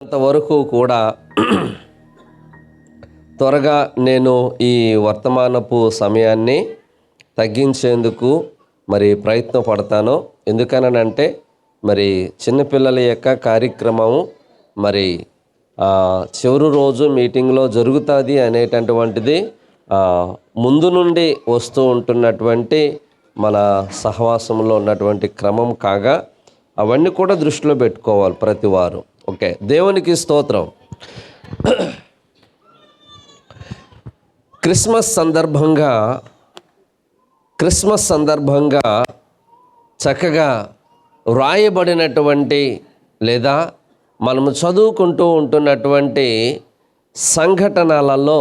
అంతవరకు కూడా త్వరగా నేను ఈ వర్తమానపు సమయాన్ని తగ్గించేందుకు ప్రయత్నం పడతాను. ఎందుకనంటే చిన్నపిల్లల యొక్క కార్యక్రమం చివరి రోజు మీటింగ్లో జరుగుతుంది అనేటటువంటిది ముందు నుండి వస్తూ ఉంటున్నటువంటి మన సహవాసంలో ఉన్నటువంటి క్రమం కాగా అవన్నీ కూడా దృష్టిలో పెట్టుకోవాలి ప్రతి వారు. ఓకే, దేవునికి స్తోత్రం. క్రిస్మస్ సందర్భంగా చక్కగా వ్రాయబడినటువంటి లేదా మనము చదువుకుంటూ ఉంటున్నటువంటి సంఘటనలలో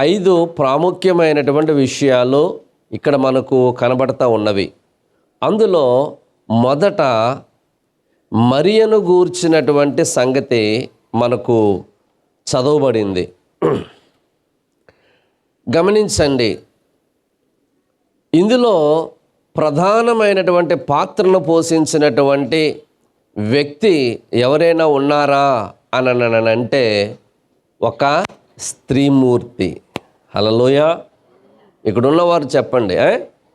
5 ప్రాముఖ్యమైనటువంటి విషయాలు ఇక్కడ మనకు కనబడతా ఉన్నవి. అందులో మొదట మరియను గూర్చినటువంటి సంగతి మనకు చదవబడింది. గమనించండి, ఇందులో ప్రధానమైనటువంటి పాత్రను పోషించినటువంటి వ్యక్తి ఎవరైనా ఉన్నారా అంటే ఒక స్త్రీమూర్తి. హల్లెలూయా. ఇక్కడ ఉన్నవారు చెప్పండి,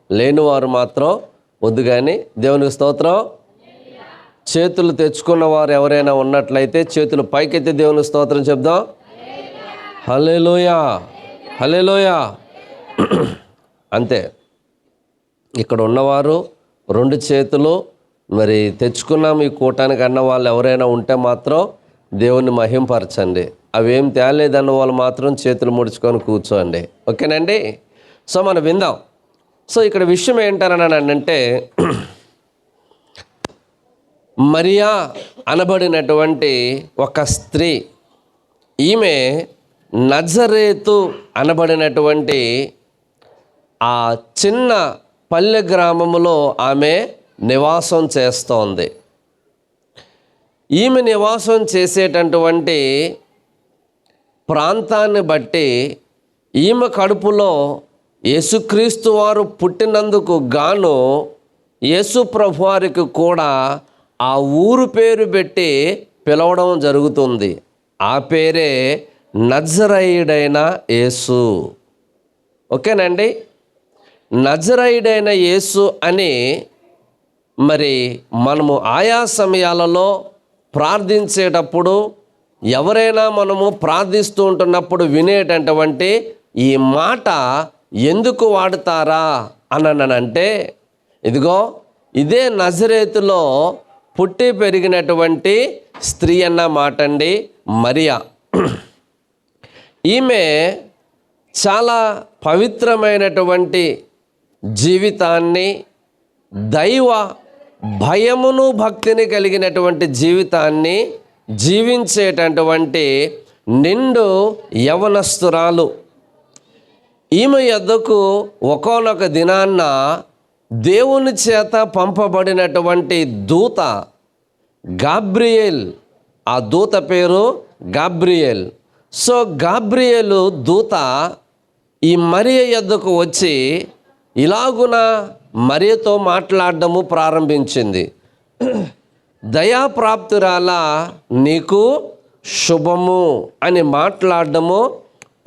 లేనివారు మాత్రం వద్దు. కానీ దేవునికి స్తోత్రం. చేతులు తెచ్చుకున్నవారు ఎవరైనా ఉన్నట్లయితే చేతులు పైకెత్తి దేవునికి స్తోత్రం చెప్దాం. హల్లెలూయా, హల్లెలూయా. అంతే. ఇక్కడ ఉన్నవారు 2 చేతులు తెచ్చుకున్నాం ఈ కూటానికి అన్న వాళ్ళు ఎవరైనా ఉంటే మాత్రం దేవుణ్ణి మహింపరచండి. అవేం తేలేదన్న వాళ్ళు మాత్రం చేతులు ముడుచుకొని కూర్చోండి. ఓకేనండి. మనం విందాం. ఇక్కడ విషయం ఏంటనంటే, మరియా అనబడినటువంటి ఒక స్త్రీ, ఈమె నజరేతు అనబడినటువంటి ఆ చిన్న పల్లె గ్రామములో ఆమె నివాసం చేస్తోంది. ఈమె నివాసం చేసేటటువంటి ప్రాంతాన్ని బట్టి ఈమె కడుపులో యేసుక్రీస్తు వారు పుట్టినందుకు గాను యేసు ప్రభు వారికి కూడా ఆ ఊరు పేరు పెట్టి పిలవడం జరుగుతుంది. ఆ పేరే నజరేయుడైన యేసు. ఓకేనండి. నజరేయుడైన యేసు అని మనము ఆయా సమయాలలో ప్రార్థించేటప్పుడు ఎవరైనా మనము ప్రార్థిస్తూ ఉంటున్నప్పుడు వినేటటువంటి ఈ మాట ఎందుకు వాడతారా అంటే, ఇదిగో ఇదే నజరేతులో పుట్టి పెరిగినటువంటి స్త్రీ అన్న మాట అండి మరియా. ఈమె చాలా పవిత్రమైనటువంటి జీవితాన్ని, దైవ భయమును భక్తిని కలిగినటువంటి జీవితాన్ని జీవించేటటువంటి నిండు యవనస్తురాలు. ఈమె యొద్దకు ఒకానొక దినాన్న దేవుని చేత పంపబడినటువంటి దూత గాబ్రియేల్, ఆ దూత పేరు గాబ్రియేల్. గాబ్రియేలు దూత ఈ మరియ యొద్దకు వచ్చి ఇలాగున మరియతో మాట్లాడడము ప్రారంభించింది. దయాప్రాప్తురాల నీకు శుభము అని మాట్లాడడము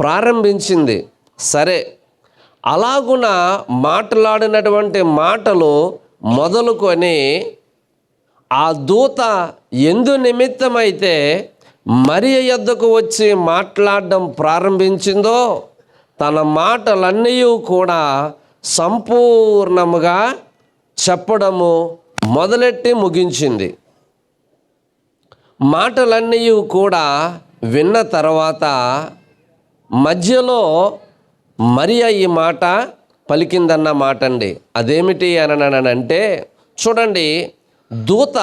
ప్రారంభించింది. సరే, అలాగున మాట్లాడినటువంటి మాటలు మొదలుకొని ఆ దూత ఎందు నిమిత్తమైతే మరియ యొద్దకు వచ్చి మాట్లాడడం ప్రారంభించిందో తన మాటలన్నీ కూడా సంపూర్ణముగా చెప్పడము మొదలెట్టి ముగించింది. మాటలన్నీ కూడా విన్న తర్వాత మధ్యలో మరియ ఈ మాట పలికిందన్న మాట అండి. అదేమిటి అంటే, చూడండి, దూత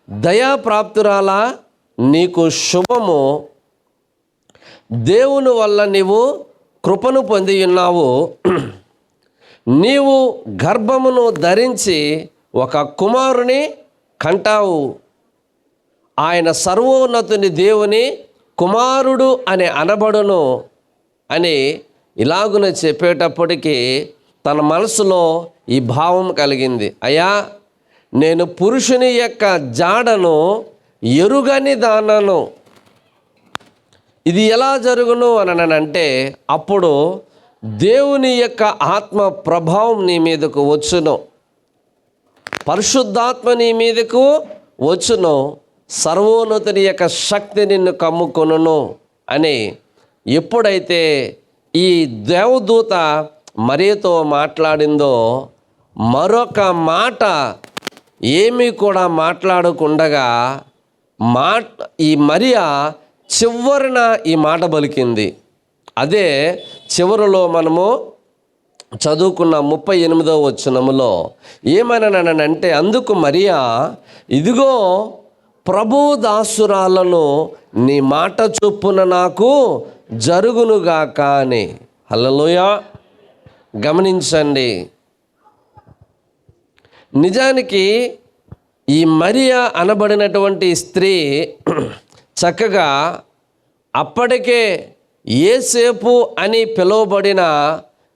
దయాప్రాప్తురాలా నీకు శుభము, దేవుని వల్ల నీవు కృపను పొంది ఉన్నావు, నీవు గర్భమును ధరించి ఒక కుమారుని కంటావు, ఆయన సర్వోన్నతుని దేవుని కుమారుడు అని అనబడును అని ఇలాగున చెప్పేటప్పటికీ తన మనసులో ఈ భావం కలిగింది. అయ్యా, నేను పురుషుని యొక్క జాడను ఎరుగని దానను. ఇది ఎలా జరుగును అనంటే అప్పుడు దేవుని యొక్క ఆత్మ ప్రభావం నీ మీదకు వచ్చును, పరిశుద్ధాత్మ నీ మీదకు వచ్చును, సర్వోన్నతుని యొక్క శక్తి నిన్ను కమ్ముకొనును అని ఎప్పుడైతే ఈ దేవదూత మరియతో మాట్లాడిందో, మరొక మాట ఏమీ కూడా మాట్లాడకుండగా ఈ మరియా చివరిన ఈ మాట పలికింది. అదే చివరిలో మనము చదువుకున్న 38వ వచనములో ఏమననంటే, అందుకు మరియా, ఇదిగో ప్రభు దాసురాలను, నీ మాట చొప్పున నాకు జరుగునుగాక అని. హల్లెలూయా. గమనించండి, నిజానికి ఈ మరియా అనబడినటువంటి స్త్రీ చక్కగా అప్పటికే యేసేపు అని పిలువబడిన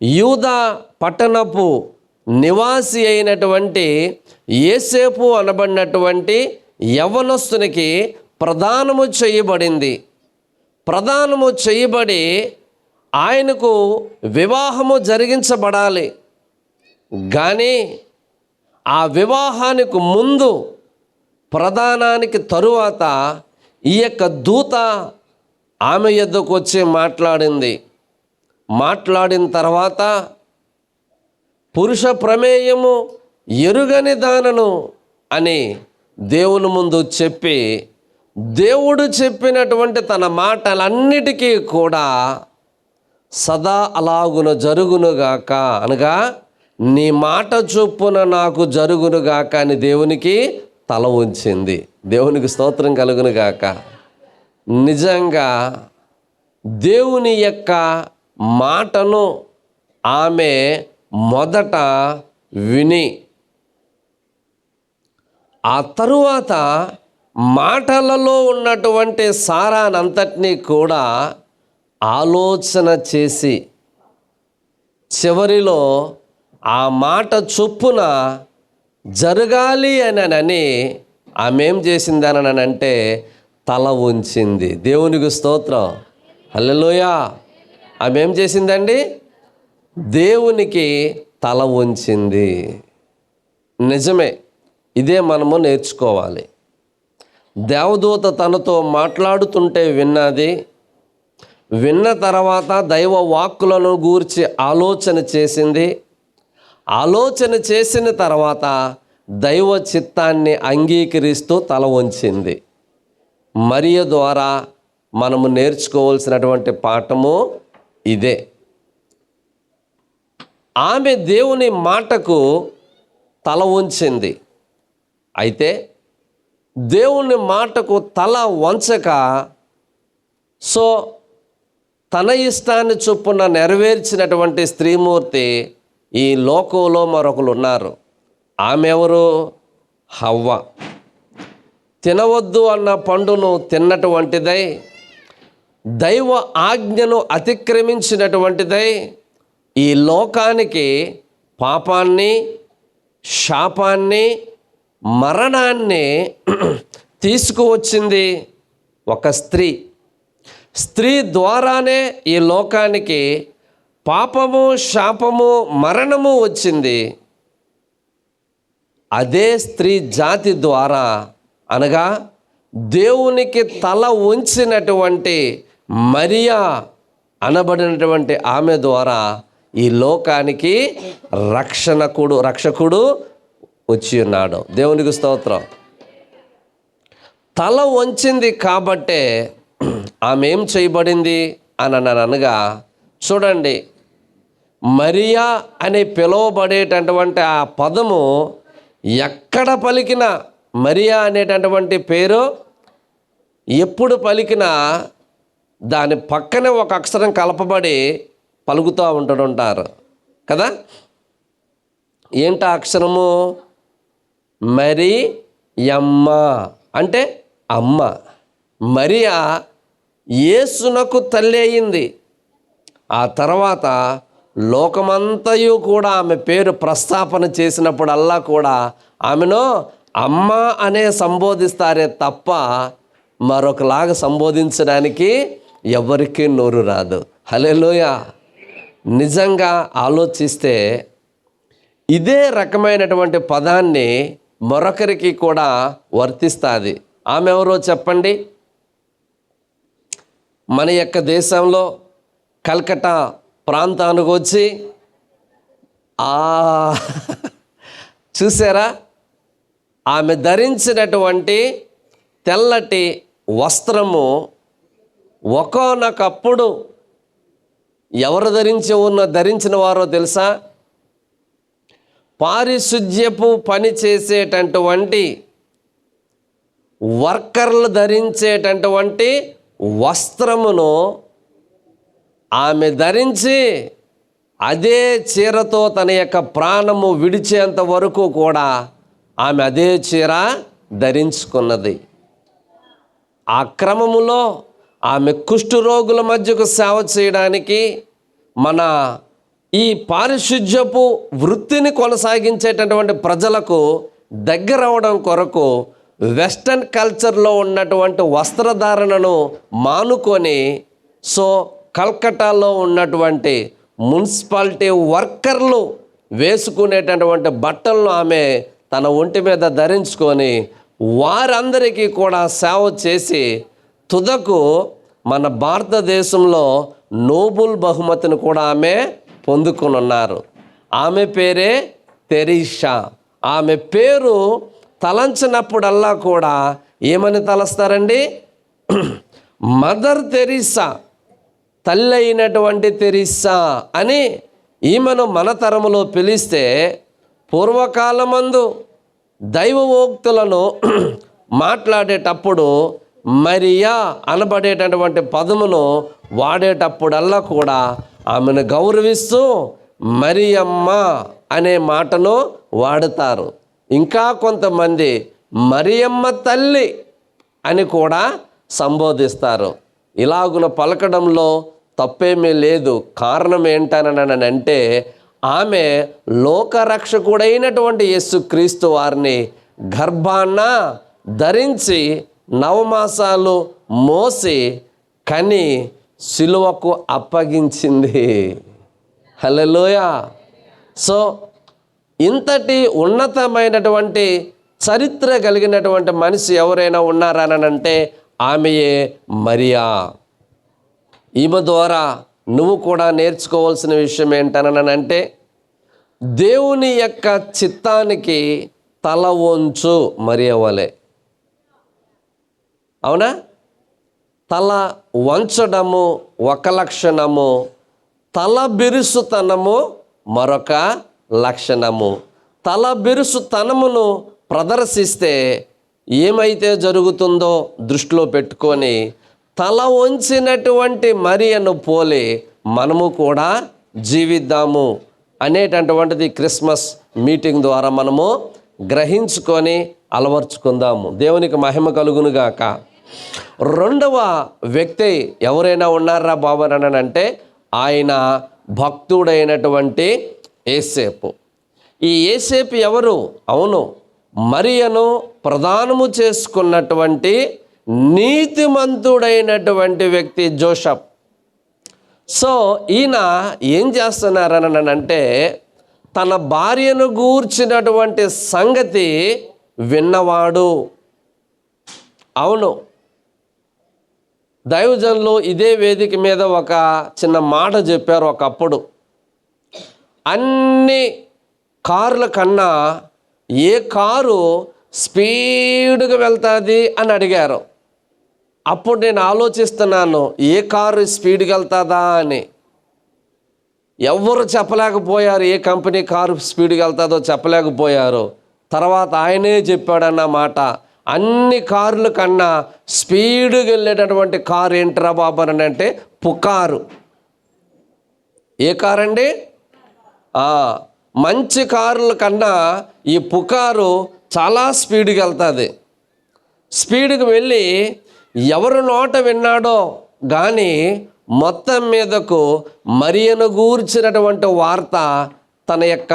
యూదా పట్టణపు నివాసి అయినటువంటి యేసేపు అనబడినటువంటి యవ్వనస్తునికి ప్రదానము చేయబడింది. ప్రదానము చేయబడి ఆయనకు వివాహము జరిగించబడాలి. కానీ ఆ వివాహానికి ముందు, ప్రదానానికి తరువాత ఈ యొక్క దూత ఆమె యొద్దకు వచ్చి మాట్లాడింది. మాట్లాడిన తర్వాత, పురుష ప్రమేయము ఎరుగని దానను అని దేవుని ముందు చెప్పి, దేవుడు చెప్పినటువంటి తన మాటలన్నిటికీ కూడా సదా అలాగున జరుగునుగాక, అనగా నీ మాట చొప్పున నాకు జరుగునుగాక అని దేవునికి తల ఉంచింది. దేవునికి స్తోత్రం కలుగునుగాక. నిజంగా దేవుని యొక్క మాటను ఆమె మొదట విని, ఆ తరువాత మాటలలో ఉన్నటువంటి సారానంతటినీ కూడా ఆలోచన చేసి, చివరిలో ఆ మాట చొప్పున జరగాలి అని ఆమె ఏం చేసిందనంటే తల ఉంచింది. దేవునికి స్తోత్రం. హల్లెలూయా. ఆమె ఏం చేసిందండి? దేవునికి తల ఉంచింది. నిజమే, ఇదే మనము నేర్చుకోవాలి. దేవదూత తనతో మాట్లాడుతుంటే విన్నది. విన్న తర్వాత దైవ వాక్కులను గూర్చి ఆలోచన చేసింది. ఆలోచన చేసిన తర్వాత దైవ చిత్తాన్ని అంగీకరిస్తూ తల వంచింది. మరియ ద్వారా మనము నేర్చుకోవాల్సినటువంటి పాఠము ఇదే. ఆమె దేవుని మాటకు తల వంచింది. అయితే దేవుని మాటకు తల వంచక, తన ఇష్టాన్ని చొప్పున నెరవేర్చినటువంటి స్త్రీమూర్తి ఈ లోకంలో మరొకరు ఉన్నారు. ఆమె ఎవరు? హవ్వ. తినవద్దు అన్న పండును తిన్నటువంటిదై, దైవ ఆజ్ఞను అతిక్రమించినటువంటిదై, ఈ లోకానికి పాపాన్ని, శాపాన్ని, మరణాన్ని తీసుకువచ్చింది ఒక స్త్రీ. స్త్రీ ద్వారానే ఈ లోకానికి పాపము, శాపము, మరణము వచ్చింది. అదే స్త్రీ జాతి ద్వారా, అనగా దేవునికి తల ఉంచినటువంటి మరియా అనబడినటువంటి ఆమె ద్వారా ఈ లోకానికి రక్షకుడు వచ్చి ఉన్నాడు. దేవునికి స్తోత్రం. తల వంచింది కాబట్టే ఆమె ఏం చేయబడింది అనగా, చూడండి, మరియా అని పిలువబడేటటువంటి ఆ పదము ఎక్కడ పలికినా, మరియా అనేటటువంటి పేరు ఎప్పుడు పలికినా దాని పక్కనే ఒక అక్షరం కలపబడి పలుకుతూ ఉంటుంటారు కదా. ఏంట అక్షరము? మరియమ్మ అంటే అమ్మ. మరియా యేసునకు తల్లి అయింది. ఆ తర్వాత లోకమంతయు కూడా ఆమె పేరు ప్రస్తాపన చేసినప్పుడల్లా కూడా ఆమెను అమ్మ అనే సంబోధిస్తారే తప్ప మరొకలాగా సంబోధించడానికి ఎవరికీ నోరు రాదు. హల్లెలూయా. నిజంగా ఆలోచిస్తే ఇదే రకమైనటువంటి పదాన్ని మరొకరికి కూడా వర్తిస్తుంది. ఆమె ఎవరో చెప్పండి? మన యొక్క దేశంలో కల్కటా ప్రాంతానికి వచ్చి చూసారా, ఆమె ధరించినటువంటి తెల్లటి వస్త్రము ఒకానొకప్పుడు ఎవరు ధరించిన వారో తెలుసా? పారిశుధ్యపు పని చేసేటటువంటి వర్కర్లు ధరించేటటువంటి వస్త్రమును ఆమె ధరించి అదే చీరతో తన యొక్క ప్రాణము విడిచేంత వరకు కూడా ఆమె అదే చీర ధరించుకున్నది. ఆ క్రమములో ఆమె కుష్ఠరోగుల మధ్యకు సేవ చేయడానికి, మన ఈ పారిశుధ్యపు వృత్తిని కొనసాగించేటటువంటి ప్రజలకు దగ్గర అవడం కొరకు వెస్టర్న్ కల్చర్లో ఉన్నటువంటి వస్త్రధారణను మానుకొని, సో కల్కటాలో ఉన్నటువంటి మున్సిపాలిటీ వర్కర్లు వేసుకునేటటువంటి బట్టలను ఆమె తన ఒంటి మీద ధరించుకొని వారందరికీ కూడా సేవ చేసి తుదకు మన భారతదేశంలో నోబెల్ బహుమతిని కూడా ఆమె పొందుకొని ఉన్నారు. ఆమె పేరే తెరీసా. ఆమె పేరు తలంచినప్పుడల్లా కూడా ఏమని తలస్తారండి? మదర్ తెరీసా, తల్లి అయినటువంటి తెరీసా అని ఈమెను మన తరములో పిలిస్తే, పూర్వకాలమందు దైవవోక్తులను మాట్లాడేటప్పుడు మరియా అనబడేటటువంటి పదమును వాడేటప్పుడల్లా కూడా ఆమెను గౌరవిస్తూ మరియమ్మ అనే మాటను వాడతారు. ఇంకా కొంతమంది మరియమ్మ తల్లి అని కూడా సంబోధిస్తారు. ఇలాగున పలకడంలో తప్పేమీ లేదు. కారణం ఏంటనంటే ఆమె లోకరక్షకుడైనటువంటి యేసుక్రీస్తు వారిని గర్భాన ధరించి 9 మాసాలు మోసి కని సిలువకు అప్పగించింది. హల్లెలూయా. సో ఇంతటి ఉన్నతమైనటువంటి చరిత్ర కలిగినటువంటి మనిషి ఎవరైనా ఉన్నారనంటే ఆమెయే మరియా. ఈమె ద్వారా నువ్వు కూడా నేర్చుకోవాల్సిన విషయం ఏంటనంటే, దేవుని యొక్క చిత్తానికి తల వంచు మరియ వలె. అవునా? తల వంచడము ఒక లక్షణము, తల బిరుసుతనము మరొక లక్షణము. తల బిరుసుతనమును ప్రదర్శిస్తే ఏమైతే జరుగుతుందో దృష్టిలో పెట్టుకొని తల వంచినటువంటి మరియను పోలి మనము కూడా జీవిద్దాము అనేటటువంటిది క్రిస్మస్ మీటింగ్ ద్వారా మనము గ్రహించుకొని అలవర్చుకుందాము. దేవునికి మహిమ కలుగునుగాక. రెండవ వ్యక్తి ఎవరైనా ఉన్నారా బాబు అంటే ఆయన భక్తుడైనటువంటి యేసేపు. ఈ యేసేపు ఎవరు? అవును, మరియను ప్రదానము చేసుకున్నటువంటి నీతిమంతుడైనటువంటి వ్యక్తి జోసెఫ్. సో ఈయన ఏం చేస్తున్నారనంటే తన భార్యను గూర్చినటువంటి సంగతి విన్నవాడు. అవును, దైవజనులు ఇదే వేదిక మీద ఒక చిన్న మాట చెప్పారు. ఒకప్పుడు అన్ని కార్ల కన్నా ఏ కారు స్పీడ్గా వెళ్తుంది అని అడిగారు. అప్పుడు నేను ఆలోచిస్తున్నాను, ఏ కారు స్పీడ్గా వెళ్తుందా అని. ఎవరు చెప్పలేకపోయారు, ఏ కంపెనీ కారు స్పీడ్గా వెళ్తుందో చెప్పలేకపోయారు. తర్వాత ఆయనే చెప్పాడన్నమాట, అన్ని కార్ల కన్నా స్పీడ్గా వెళ్ళేటటువంటి కారు ఏంట్రా బాబు అని అంటే పుకారు. ఏ కారు అండి? మంచి కారుల కన్నా ఈ పుకారు చాలా స్పీడ్గా వెళ్తుంది. స్పీడ్గా వెళ్ళి ఎవరు నోట విన్నాడో కానీ మొత్తం మీదకు మరియను గూర్చినటువంటి వార్త తన యొక్క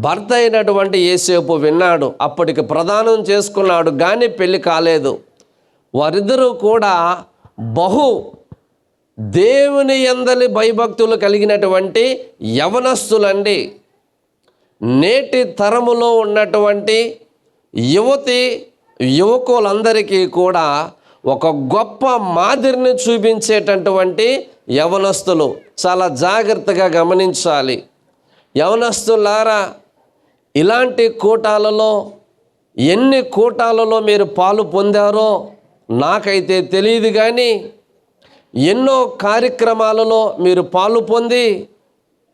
భర్త అయినటువంటి యోసేపు విన్నాడు. అప్పటికి ప్రదానం చేసుకున్నాడు కానీ పెళ్లి కాలేదు. వారిద్దరూ కూడా బహు దేవుని యందలి భయభక్తులు కలిగినటువంటి యవనస్తులండి. నేటి తరములో ఉన్నటువంటి యువకులందరికీ కూడా ఒక గొప్ప మాదిరిని చూపించేటటువంటి యవనస్తులు. చాలా జాగ్రత్తగా గమనించాలి. యవనస్తులారా, ఇలాంటి కూటాలలో ఎన్ని కూటాలలో మీరు పాలు పొందారో నాకైతే తెలియదు, కానీ ఎన్నో కార్యక్రమాలలో మీరు పాలు పొంది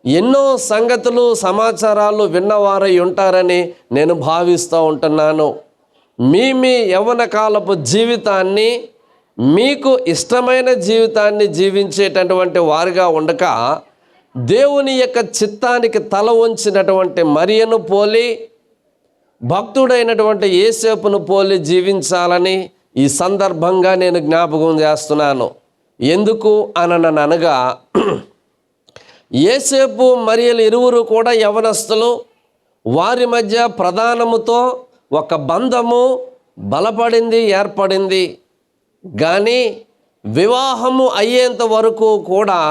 ఎన్నో సంగతులు సమాచారాలు విన్నవారై ఉంటారని నేను భావిస్తూ ఉంటున్నాను. మీ యవ్వన కాలపు జీవితాన్ని, మీకు ఇష్టమైన జీవితాన్ని జీవించేటటువంటి వారుగా ఉండక దేవుని యొక్క చిత్తానికి తల వంచినటువంటి మరియను పోలి, భక్తుడైనటువంటి యోసేపును పోలి జీవించాలని ఈ సందర్భంగా నేను జ్ఞాపకం చేస్తున్నాను. ఎందుకు అనగా యోసేపు మరియలు ఇరువురు కూడా యవనస్తులు. వారి మధ్య ప్రధానముతో ఒక బంధము బలపడింది, ఏర్పడింది. కానీ వివాహము అయ్యేంత వరకు కూడా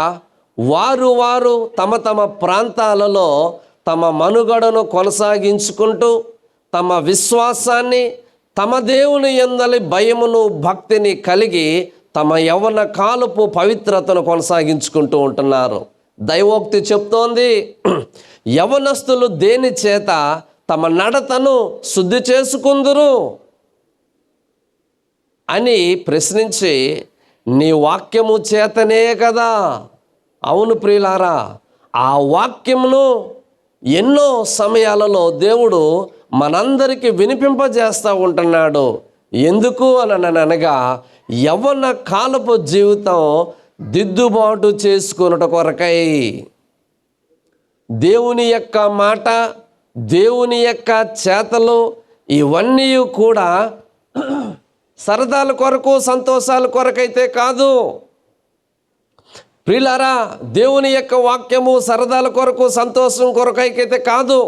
వారు తమ తమ ప్రాంతాలలో తమ మనుగడను కొనసాగించుకుంటూ తమ విశ్వాసాన్ని, తమ దేవుని యందలి భయమును, భక్తిని కలిగి తమ యవ్వన కాలపు పవిత్రతను కొనసాగించుకుంటూ ఉంటున్నారు. దైవోక్తి చెప్తోంది, యవనస్తులు దేని చేత తమ నడతను శుద్ధి చేసుకుందురు అని ప్రశ్నించి, నీ వాక్యము చేతనే కదా. అవును ప్రియులారా, ఆ వాక్యమును ఎన్నో సమయాలలో దేవుడు మనందరికీ వినిపింపజేస్తూ ఉంటున్నాడు. ఎందుకు అనగా యవ్వన కాలపు జీవితం దిద్దుబాటు చేసుకొనుట కొరకై. దేవుని యొక్క మాట, దేవుని యొక్క చేతలు ఇవన్నీ కూడా సరదాల కొరకు, సంతోషాల కొరకైతే కాదు. ప్రియులారా, దేవుని యొక్క వాక్యము సరదాల కొరకు, సంతోషం కొరకైతే కాదు.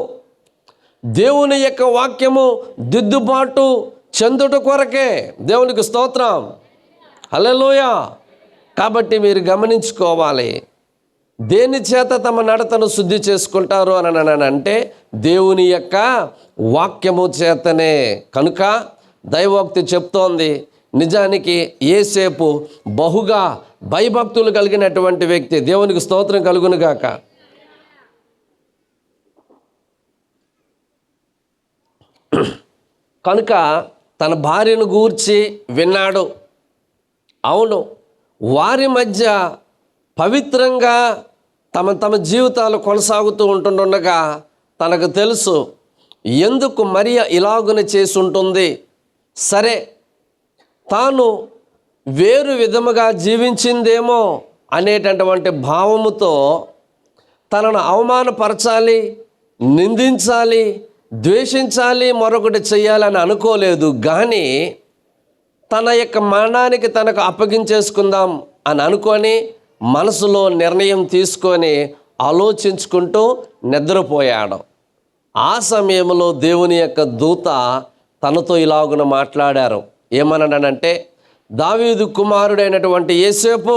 దేవుని యొక్క వాక్యము దిద్దుబాటు చెందుట కొరకే. దేవునికి స్తోత్రం, హల్లెలూయా. కాబట్టి మీరు గమనించుకోవాలి, దేని చేత తమ నడతను శుద్ధి చేసుకుంటారు అని అంటే దేవుని యొక్క వాక్యము చేతనే. కనుక దైవోక్తి చెప్తోంది, నిజానికి యోసేపు బహుగా భయభక్తులు కలిగినటువంటి వ్యక్తి. దేవునికి స్తోత్రం కలుగునుగాక. కనుక తన భార్యను గూర్చి విన్నాడు. అవును, వారి మధ్య పవిత్రంగా తమ జీవితాలు కొనసాగుతూ ఉంటుండగా తనకు తెలుసు ఎందుకు మరియ ఇలాగున చేసి ఉంటుంది. సరే, తాను వేరు విధముగా జీవించిందేమో అనేటటువంటి భావముతో తనను అవమానపరచాలి, నిందించాలి, ద్వేషించాలి, మరొకటి చేయాలని అనుకోలేదు. కానీ తన యొక్క మరణానికి తనకు అప్పగించేసుకుందాం అని అనుకొని మనసులో నిర్ణయం తీసుకొని ఆలోచించుకుంటూ నిద్రపోయాడు. ఆ సమయంలో దేవుని యొక్క దూత తనతో ఇలాగున మాట్లాడారు. ఏమన్నాడంటే, దావీదు కుమారుడైనటువంటి యోసేపు,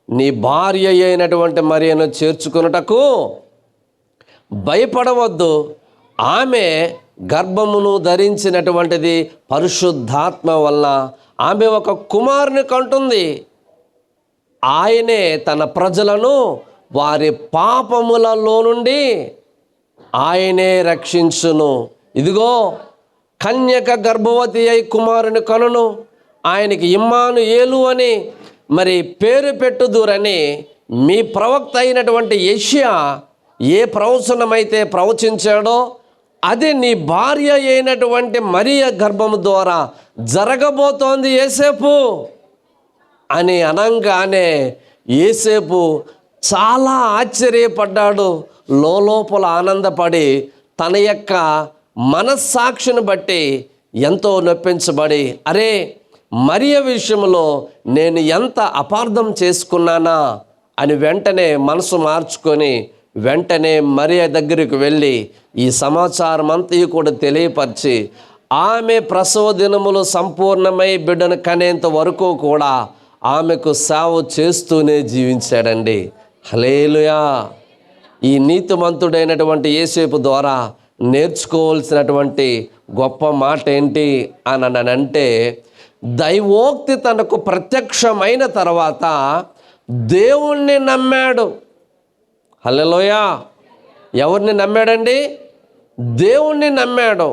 నీ భార్య అయినటువంటి మరియను చేర్చుకొనుటకు భయపడవద్దు. ఆమె గర్భమును ధరించినటువంటిది పరిశుద్ధాత్మ వల్ల. ఆమె ఒక కుమారుని కంటుంది. ఆయనే తన ప్రజలను వారి పాపములలో నుండి ఆయనే రక్షించును. ఇదిగో, కన్యక గర్భవతి అయి కుమారుని కనును, ఆయనకి ఇమ్మానుయేలు అని పేరు పెట్టుదురని మీ ప్రవక్త అయినటువంటి యెషయా ఏ ప్రవచనమైతే ప్రవచించాడో అది నీ భార్య అయినటువంటి మరియ గర్భము ద్వారా జరగబోతోంది యోసేపు అని అనంగానే యోసేపు చాలా ఆశ్చర్యపడ్డాడు. లోపల ఆనందపడి తన యొక్క మనస్సాక్షిని బట్టి ఎంతో నొప్పించబడి, అరే, మరియ విషయంలో నేను ఎంత అపార్థం చేసుకున్నానా అని వెంటనే మనసు మార్చుకొని వెంటనే మరియ దగ్గరికి వెళ్ళి ఈ సమాచారం అంతా కూడా తెలియపరిచి ఆమె ప్రసవ దినములు సంపూర్ణమై బిడ్డను కనేంత వరకు కూడా ఆమెకు సేవ చేస్తూనే జీవించాడండి. హల్లెలూయా. ఈ నీతిమంతుడైనటువంటి యోసేపు ద్వారా నేర్చుకోవాల్సినటువంటి గొప్ప మాట ఏంటి అని అంటే, దైవోక్తి తనకు ప్రత్యక్షమైన తర్వాత దేవుణ్ణి నమ్మాడు. హల్లెలూయా. ఎవరిని నమ్మాడండి? దేవుణ్ణి నమ్మాడు.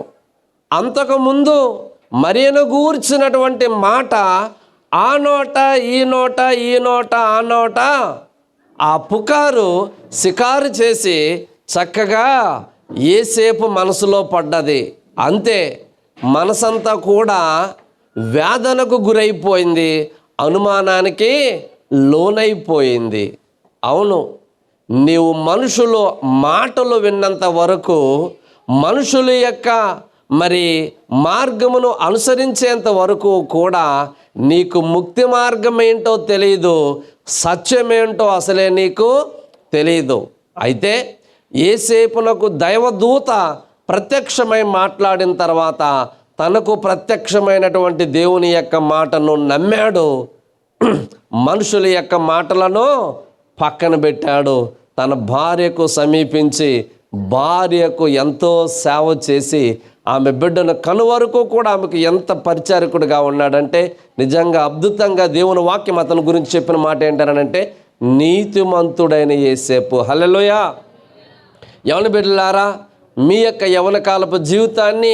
అంతకుముందు మరియను గూర్చినటువంటి మాట ఆ నోట ఈ నోట ఈ నోట ఆ నోట ఆ పుకారు షికారు చేసి చక్కగా యోసేపు మనసులో పడ్డది. అంతే, మనసంతా కూడా వేదనకు గురైపోయింది, అనుమానానికి లోనైపోయింది. అవును, నీవు మనుషులు మాటలు విన్నంత వరకు, మనుషుల యొక్క మార్గమును అనుసరించేంత వరకు కూడా నీకు ముక్తి మార్గం ఏంటో తెలియదు, సత్యమేంటో అసలే నీకు తెలియదు. అయితే యోసేపునకు దైవదూత ప్రత్యక్షమై మాట్లాడిన తర్వాత తనకు ప్రత్యక్షమైనటువంటి దేవుని యొక్క మాటను నమ్మాడు. మనుషుల యొక్క మాటలను పక్కన పెట్టాడు. తన భార్యకు సమీపించి భార్యకు ఎంతో సేవ చేసి ఆమె బిడ్డను కనువరకు కూడా ఆమెకు ఎంత పరిచారకుడిగా ఉన్నాడంటే, నిజంగా అద్భుతంగా దేవుని వాక్యం అతని గురించి చెప్పిన మాట ఏంటనంటే, నీతిమంతుడైన యోసేపు. హల్లెలూయా. యవన బిడ్డలారా, మీ యొక్క యవన కాలపు జీవితాన్ని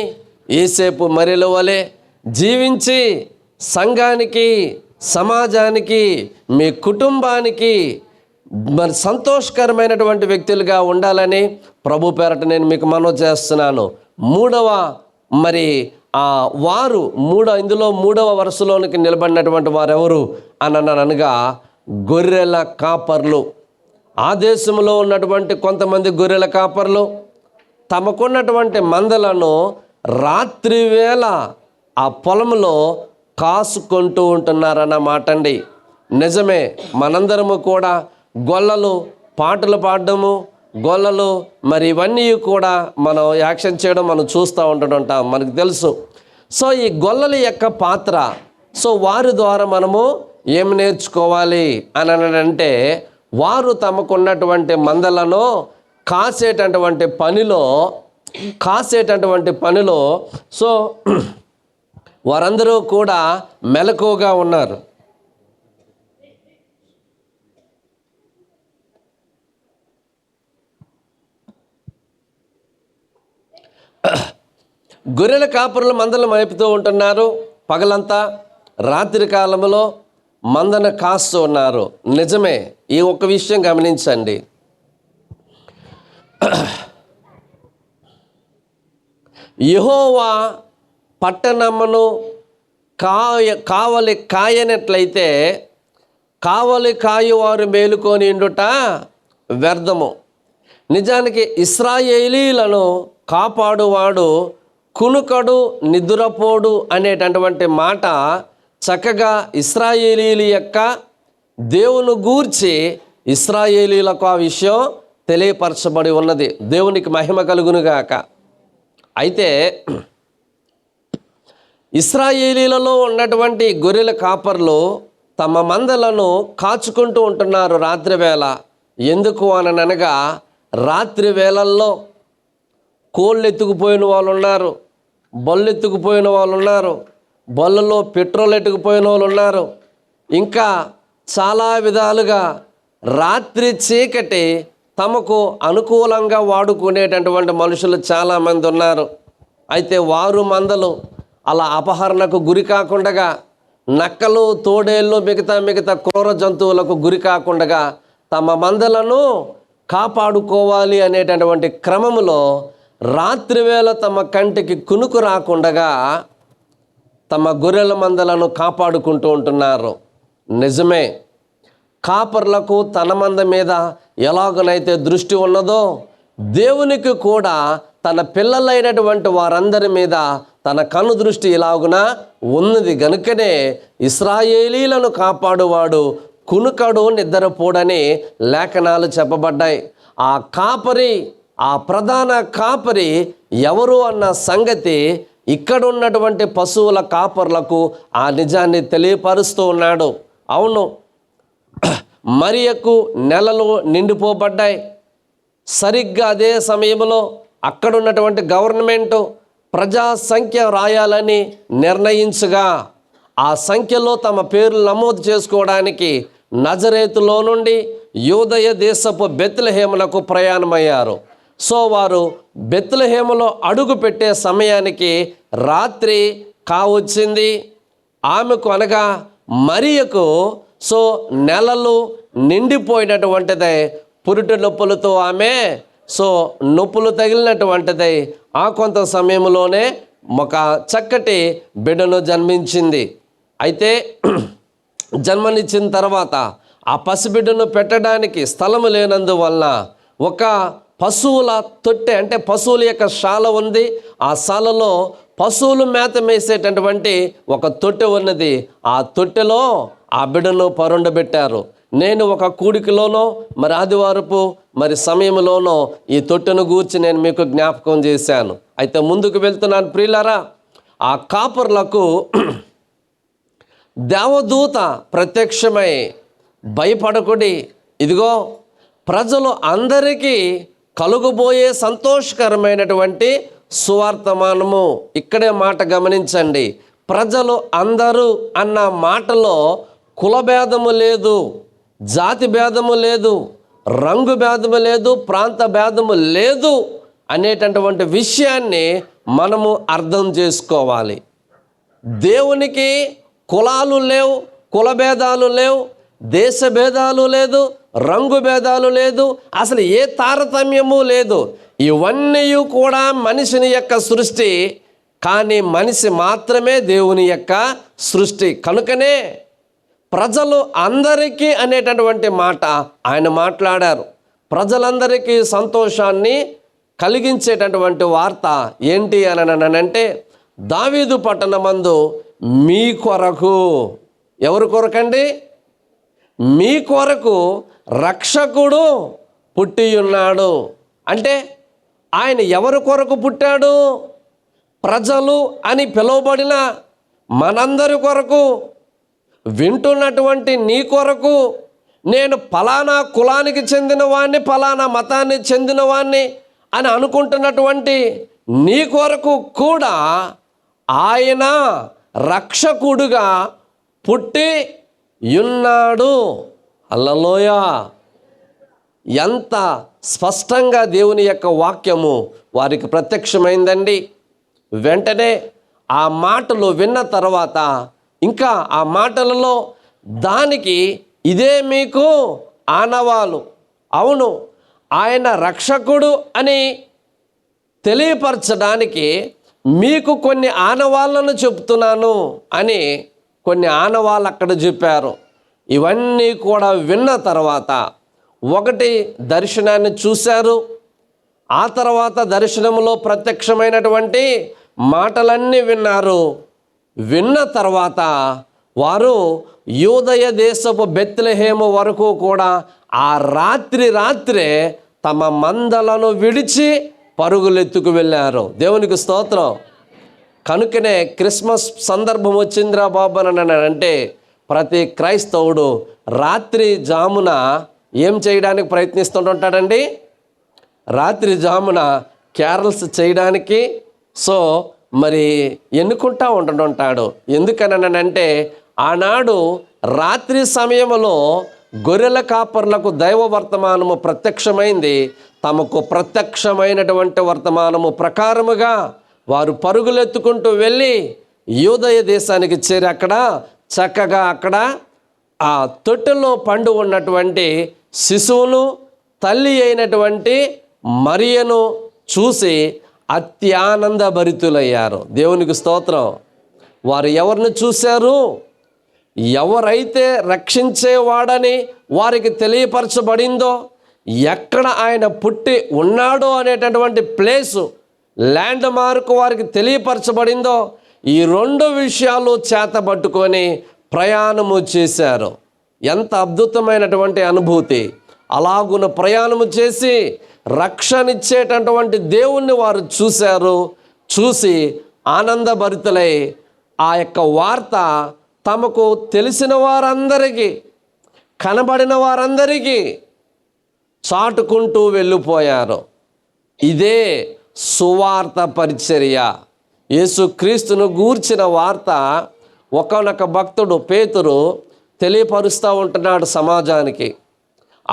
యోసేపు మరియల వలె జీవించి సంఘానికి, సమాజానికి, మీ కుటుంబానికి సంతోషకరమైనటువంటి వ్యక్తులుగా ఉండాలని ప్రభు పేరట నేను మీకు మనవి చేస్తున్నాను. ఇందులో మూడవ వరుసలోనికి నిలబడినటువంటి వారెవరు అనగా గొర్రెల కాపర్లు. ఆ దేశంలో ఉన్నటువంటి కొంతమంది గొర్రెల కాపర్లు తమకున్నటువంటి మందలను రాత్రి వేళ ఆ పొలంలో కాసుకుంటూ ఉంటున్నారన్నమాట అండి. నిజమే, మనందరము కూడా గొల్లలు పాటలు పాడడము, గొల్లలు ఇవన్నీ కూడా మనం యాక్షన్ చేయడం మనం చూస్తూ ఉంటుంటాం, మనకు తెలుసు. సో ఈ గొల్లల యొక్క పాత్ర, సో వారి ద్వారా మనము ఏమి నేర్చుకోవాలి అని అంటే, వారు తమకున్నటువంటి మందలను కాసేటటువంటి పనిలో సో వారందరూ కూడా మెలకువగా ఉన్నారు. గొర్రెల కాపరులు మందలు మేపుతూ ఉంటున్నారు పగలంతా, రాత్రి కాలంలో మందను కాస్తూ ఉన్నారు. నిజమే, ఈ ఒక్క విషయం గమనించండి. యెహోవా పట్టణమును కావలి కాయనట్లయితే కావలి కాయువారు మేలుకొని ఉండుట వ్యర్థము. నిజానికి ఇశ్రాయేలీలను కాపాడువాడు కునుకడు నిద్రపోడు అనేటటువంటి మాట చక్కగా ఇశ్రాయేలీల యొక్క దేవుని గూర్చి ఇశ్రాయేలీలకు ఆ విషయం తెలియపరచబడి ఉన్నది. దేవునికి మహిమ కలుగునుగాక. అయితే ఇశ్రాయేలీలలో ఉన్నటువంటి గొర్రెల కాపర్లు తమ మందలను కాచుకుంటూ ఉంటున్నారు రాత్రి వేళ. ఎందుకు అనగా రాత్రి వేళల్లో కోళ్ళు ఎత్తుకుపోయిన వాళ్ళు ఉన్నారు, బళ్ళు ఎత్తుకుపోయిన వాళ్ళు ఉన్నారు, బళ్ళలో పెట్రోల్ ఎత్తుకుపోయిన వాళ్ళు ఉన్నారు, ఇంకా చాలా విధాలుగా రాత్రి చీకటి తమకు అనుకూలంగా వాడుకునేటటువంటి మనుషులు చాలామంది ఉన్నారు. అయితే వారు మందలు అలా అపహరణకు గురి కాకుండా, నక్కలు, తోడేళ్ళు, మిగతా క్రూర జంతువులకు గురి కాకుండా తమ మందలను కాపాడుకోవాలి అనేటటువంటి క్రమములో రాత్రివేళ తమ కంటికి కునుకు రాకుండా తమ గొర్రెల మందలను కాపాడుకుంటూ ఉంటున్నారు. నిజమే, కాపర్లకు తన మంద మీద ఎలాగనైతే దృష్టి ఉన్నదో, దేవునికి కూడా తన పిల్లలైనటువంటి వారందరి మీద తన కను దృష్టి ఇలాగున ఉన్నది. గనుకనే ఇశ్రాయేలీలను కాపాడువాడు కునుకడు నిద్రపోడని లేఖనాలు చెప్పబడ్డాయి. ఆ కాపరి, ఆ ప్రధాన కాపరి ఎవరు అన్న సంగతి ఇక్కడ ఉన్నటువంటి పశువుల కాపర్లకు ఆ నిజాన్ని తెలియపరుస్తూ ఉన్నాడు. అవును, మరియకు నెలలు నిండిపోబడ్డాయి. సరిగ్గా అదే సమయంలో అక్కడ ఉన్నటువంటి గవర్నమెంటు ప్రజా సంఖ్య రాయాలని నిర్ణయించగా ఆ సంఖ్యలో తమ పేర్లు నమోదు చేసుకోవడానికి నజరేతులో నుండి యూదయ దేశపు బెత్లెహేమునకు ప్రయాణమయ్యారు. సో వారు బెత్లెహేములో అడుగు పెట్టే సమయానికి రాత్రి కావచ్చింది. ఆమెకు అనగా మరియకు సో నెలలు నిండిపోయినటువంటిదే, పురిటి నొప్పులతో ఆమె సో నొప్పులు తగిలినటువంటిదై ఆ కొంత సమయంలోనే ఒక చక్కటి బిడ్డను జన్మించింది. అయితే జన్మనిచ్చిన తర్వాత ఆ పసిబిడ్డను పెట్టడానికి స్థలము లేనందువలన ఒక పశువుల తొట్టె, అంటే పశువుల యొక్క శాల ఉంది. ఆ శాలలో పశువులు మేత మేసేటటువంటి ఒక తొట్టె ఉన్నది. ఆ తొట్టెలో ఆ బిడ్డను పరుండబెట్టారు. నేను ఒక కూడికలోనో మరి ఆదివారపు మరి సమయంలోనో ఈ తొట్టెను గూర్చి నేను మీకు జ్ఞాపకం చేశాను. అయితే ముందుకు వెళ్తున్నాను ప్రియులారా. ఆ కాపర్లకు దేవదూత ప్రత్యక్షమై, భయపడకుడి, ఇదిగో ప్రజలు అందరికీ కలుగబోయే సంతోషకరమైనటువంటి సువార్తమానము. ఇక్కడే మాట గమనించండి. ప్రజలు అందరూ అన్న మాటలో కులభేదము లేదు, జాతి భేదము లేదు, రంగు భేదము లేదు, ప్రాంత భేదము లేదు అనేటటువంటి విషయాన్ని మనము అర్థం చేసుకోవాలి. దేవునికి కులాలు లేవు, కుల భేదాలు లేవు, దేశ భేదాలు లేదు, రంగు భేదాలు లేదు, అసలు ఏ తారతమ్యము లేదు. ఇవన్నీ కూడా మనిషిని యొక్క సృష్టి, కానీ మనిషి మాత్రమే దేవుని యొక్క సృష్టి. కనుకనే ప్రజలు అందరికీ అనేటటువంటి మాట ఆయన మాట్లాడారు. ప్రజలందరికీ సంతోషాన్ని కలిగించేటటువంటి వార్త ఏంటి అని అంటే, దావీదు పట్టణమందు మీ కొరకు, ఎవరి కొరకండి? మీ కొరకు రక్షకుడు పుట్టియున్నాడు. అంటే ఆయన ఎవరి కొరకు పుట్టాడు? ప్రజలు అని పిలువబడిన మనందరి కొరకు, వింటున్నటువంటి నీ కొరకు. నేను ఫలానా కులానికి చెందిన వాణ్ణి, ఫలానా మతాన్ని చెందిన వాణ్ణి అని అనుకుంటున్నటువంటి నీ కొరకు కూడా ఆయన రక్షకుడుగా పుట్టి ఉన్నాడు. హల్లెలూయా! ఎంత స్పష్టంగా దేవుని యొక్క వాక్యము వారికి ప్రత్యక్షమైందండి. వెంటనే ఆ మాటలు విన్న తర్వాత ఇంకా ఆ మాటలలో దానికి ఇదే మీకు ఆనవాలు. అవును, ఆయన రక్షకుడు అని తెలియపరచడానికి మీకు కొన్ని ఆనవాళ్ళను చెప్తున్నాను అని కొన్ని ఆనవాళ్ళు అక్కడ చెప్పారు. ఇవన్నీ కూడా విన్న తర్వాత ఒకటి దర్శనాన్ని చూశారు. ఆ తర్వాత దర్శనంలో ప్రత్యక్షమైనటువంటి మాటలన్నీ విన్నారు. విన్న తర్వాత వారు యూదయ దేశపు బెత్లెహేము వరకు కూడా ఆ రాత్రే తమ మందలను విడిచి పరుగులెత్తుకు వెళ్ళారు. దేవునికి స్తోత్రం. కనుకనే క్రిస్మస్ సందర్భం వచ్చిందిరా బాబు అని అంటే ప్రతి క్రైస్తవుడు రాత్రి జామున ఏం చేయడానికి ప్రయత్నిస్తుంటాడండి? రాత్రి జామున క్యారల్స్ చేయడానికి సో మరి ఎన్నుకుంటా ఉంటుంటాడు. ఎందుకనంటే ఆనాడు రాత్రి సమయంలో గొర్రెల కాపర్లకు దైవ వర్తమానము ప్రత్యక్షమైంది. తమకు ప్రత్యక్షమైనటువంటి వర్తమానము ప్రకారముగా వారు పరుగులెత్తుకుంటూ వెళ్ళి యూదయ దేశానికి చేరి అక్కడ చక్కగా అక్కడ ఆ తొట్టెలో పండు ఉన్నటువంటి శిశువును, తల్లి అయినటువంటి మరియను చూసి అత్యానంద భరితులయ్యారు. దేవునికి స్తోత్రం. వారు ఎవరిని చూశారు? ఎవరైతే రక్షించేవాడని వారికి తెలియపరచబడిందో, ఎక్కడ ఆయన పుట్టి ఉన్నాడో అనేటటువంటి ప్లేసు, ల్యాండ్ మార్క్ వారికి తెలియపరచబడిందో, ఈ రెండు విషయాలు చేతబట్టుకొని ప్రయాణము చేశారు. ఎంత అద్భుతమైనటువంటి అనుభూతి! అలాగున ప్రయాణము చేసి రక్షణిచ్చేటటువంటి దేవుణ్ణి వారు చూశారు. చూసి ఆనందభరితులై ఆ యొక్క వార్త తమకు తెలిసిన వారందరికీ, కనబడిన వారందరికీ చాటుకుంటూ వెళ్ళిపోయారు. ఇదే సువార్త పరిచర్య. యేసుక్రీస్తును గూర్చిన వార్త ఒకానొక భక్తుడు పేతురు తెలియపరుస్తూ ఉంటున్నాడు సమాజానికి.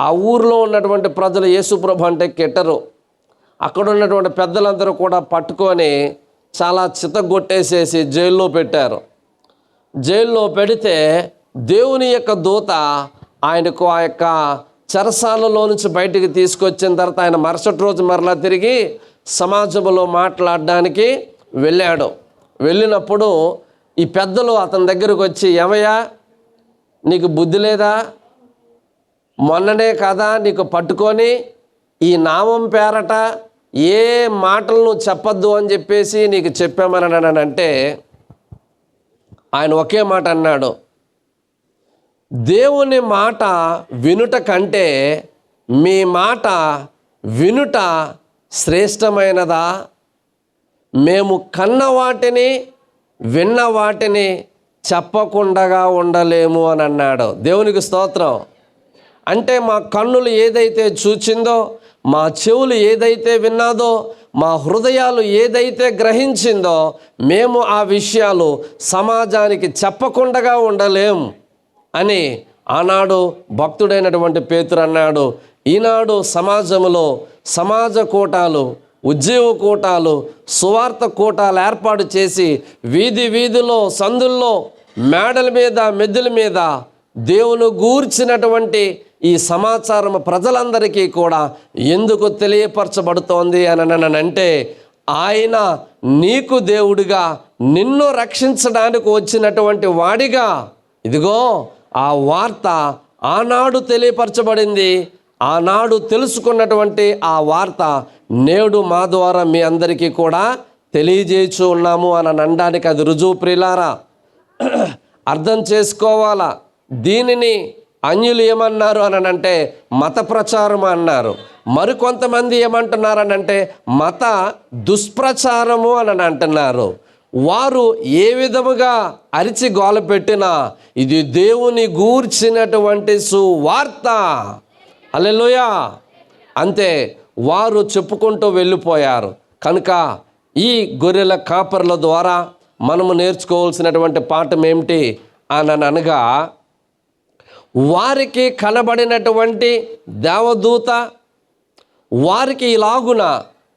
ఆ ఊరిలో ఉన్నటువంటి ప్రజలు యేసుప్రభు అంటే కెట్టరు. అక్కడ ఉన్నటువంటి పెద్దలందరూ కూడా పట్టుకొని చాలా చితగొట్టేసేసి జైల్లో పెట్టారు. జైల్లో పెడితే దేవుని యొక్క దూత ఆయనకు ఆ యొక్క చెరసాలలో నుంచి బయటికి తీసుకొచ్చిన తర్వాత ఆయన మరుసటి రోజు మరలా తిరిగి సమాజంలో మాట్లాడడానికి వెళ్ళాడు. వెళ్ళినప్పుడు ఈ పెద్దలు అతని దగ్గరకు వచ్చి, ఏమయ్యా నీకు బుద్ధి లేదా? మొన్ననే కదా నీకు పట్టుకొని ఈ నామం పేరట ఏ మాటలు నువ్వు చెప్పొద్దు అని చెప్పేసి నీకు చెప్పామని అంటే ఆయన ఒకే మాట అన్నాడు, దేవుని మాట వినుట కంటే మీ మాట వినుట శ్రేష్టమైనదా? మేము కన్న వాటిని విన్న వాటిని చెప్పకుండా ఉండలేము అని అన్నాడు. దేవునికి స్తోత్రం. అంటే మా కన్నులు ఏదైతే చూచిందో, మా చెవులు ఏదైతే విన్నాదో, మా హృదయాలు ఏదైతే గ్రహించిందో, మేము ఆ విషయాలు సమాజానికి చెప్పకుండా ఉండలేం అని ఆనాడు భక్తుడైనటువంటి పేతురు అన్నాడు. ఈనాడు సమాజంలో సమాజ కూటాలు, ఉద్యోగ కూటాలు, సువార్త కూటాలు ఏర్పాటు చేసి వీధి వీధిలో, సందుల్లో, మేడల మీద, మెద్దుల మీద దేవుని గూర్చినటువంటి ఈ సమాచారం ప్రజలందరికీ కూడా ఎందుకు తెలియపరచబడుతోంది అని అంటే, ఆయన నీకు దేవుడిగా, నిన్ను రక్షించడానికి వచ్చినటువంటి వాడిగా, ఇదిగో ఆ వార్త ఆనాడు తెలియపరచబడింది. ఆనాడు తెలుసుకున్నటువంటి ఆ వార్త నేడు మా ద్వారా మీ అందరికీ కూడా తెలియజేయచ్చు ఉన్నాము అని అనడానికి అది రుజువు. ప్రియులారా, అర్థం చేసుకోవాలా. దీనిని అన్యులు ఏమన్నారు అని అంటే మత ప్రచారం అన్నారు. మరికొంతమంది ఏమంటున్నారనంటే మత దుష్ప్రచారము అని అంటున్నారు. వారు ఏ విధముగా అరిచి గోల పెట్టినా ఇది దేవుని గూర్చినటువంటి సువార్త. హల్లెలూయా. అంతే, వారు చెప్పుకుంటూ వెళ్ళిపోయారు. కనుక ఈ గొర్రెల కాపర్ల ద్వారా మనము నేర్చుకోవాల్సినటువంటి పాఠం ఏమిటి అని అనగా, వారికి కనబడినటువంటి దేవదూత వారికి ఇలాగున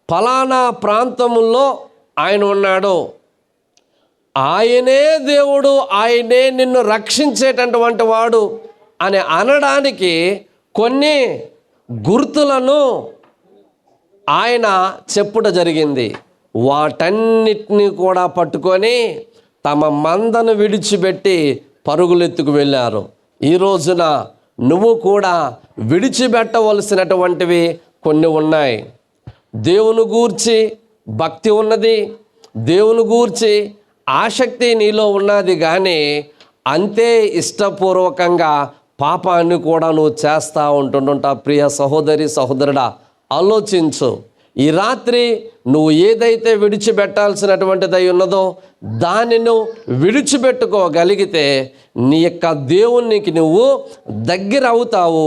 ఫలానా ప్రాంతములో ఆయన ఉన్నాడు, ఆయనే దేవుడు, ఆయనే నిన్ను రక్షించేటటువంటి వాడు అని అనడానికి కొన్ని గుర్తులను ఆయన చెప్పుట జరిగింది. వాటన్నిటినీ కూడా పట్టుకొని తమ మందను విడిచిపెట్టి పరుగులెత్తుకు వెళ్ళారు. ఈ రోజున నువ్వు కూడా విడిచిపెట్టవలసినటువంటివి కొన్ని ఉన్నాయి. దేవుని గూర్చి భక్తి ఉన్నది, దేవుని గూర్చి ఆసక్తి నీలో ఉన్నది, కానీ అంతే ఇష్టపూర్వకంగా పాపాన్ని కూడా నువ్వు చేస్తూ ఉంటుంటావు. ప్రియ సహోదరి సహోదరుడా, ఆలోచించు. ఈ రాత్రి నువ్వు ఏదైతే విడిచిపెట్టాల్సినటువంటిది అయి ఉన్నదో దానిని విడిచిపెట్టుకోగలిగితే నీ యొక్క దేవునికి నువ్వు దగ్గర అవుతావు.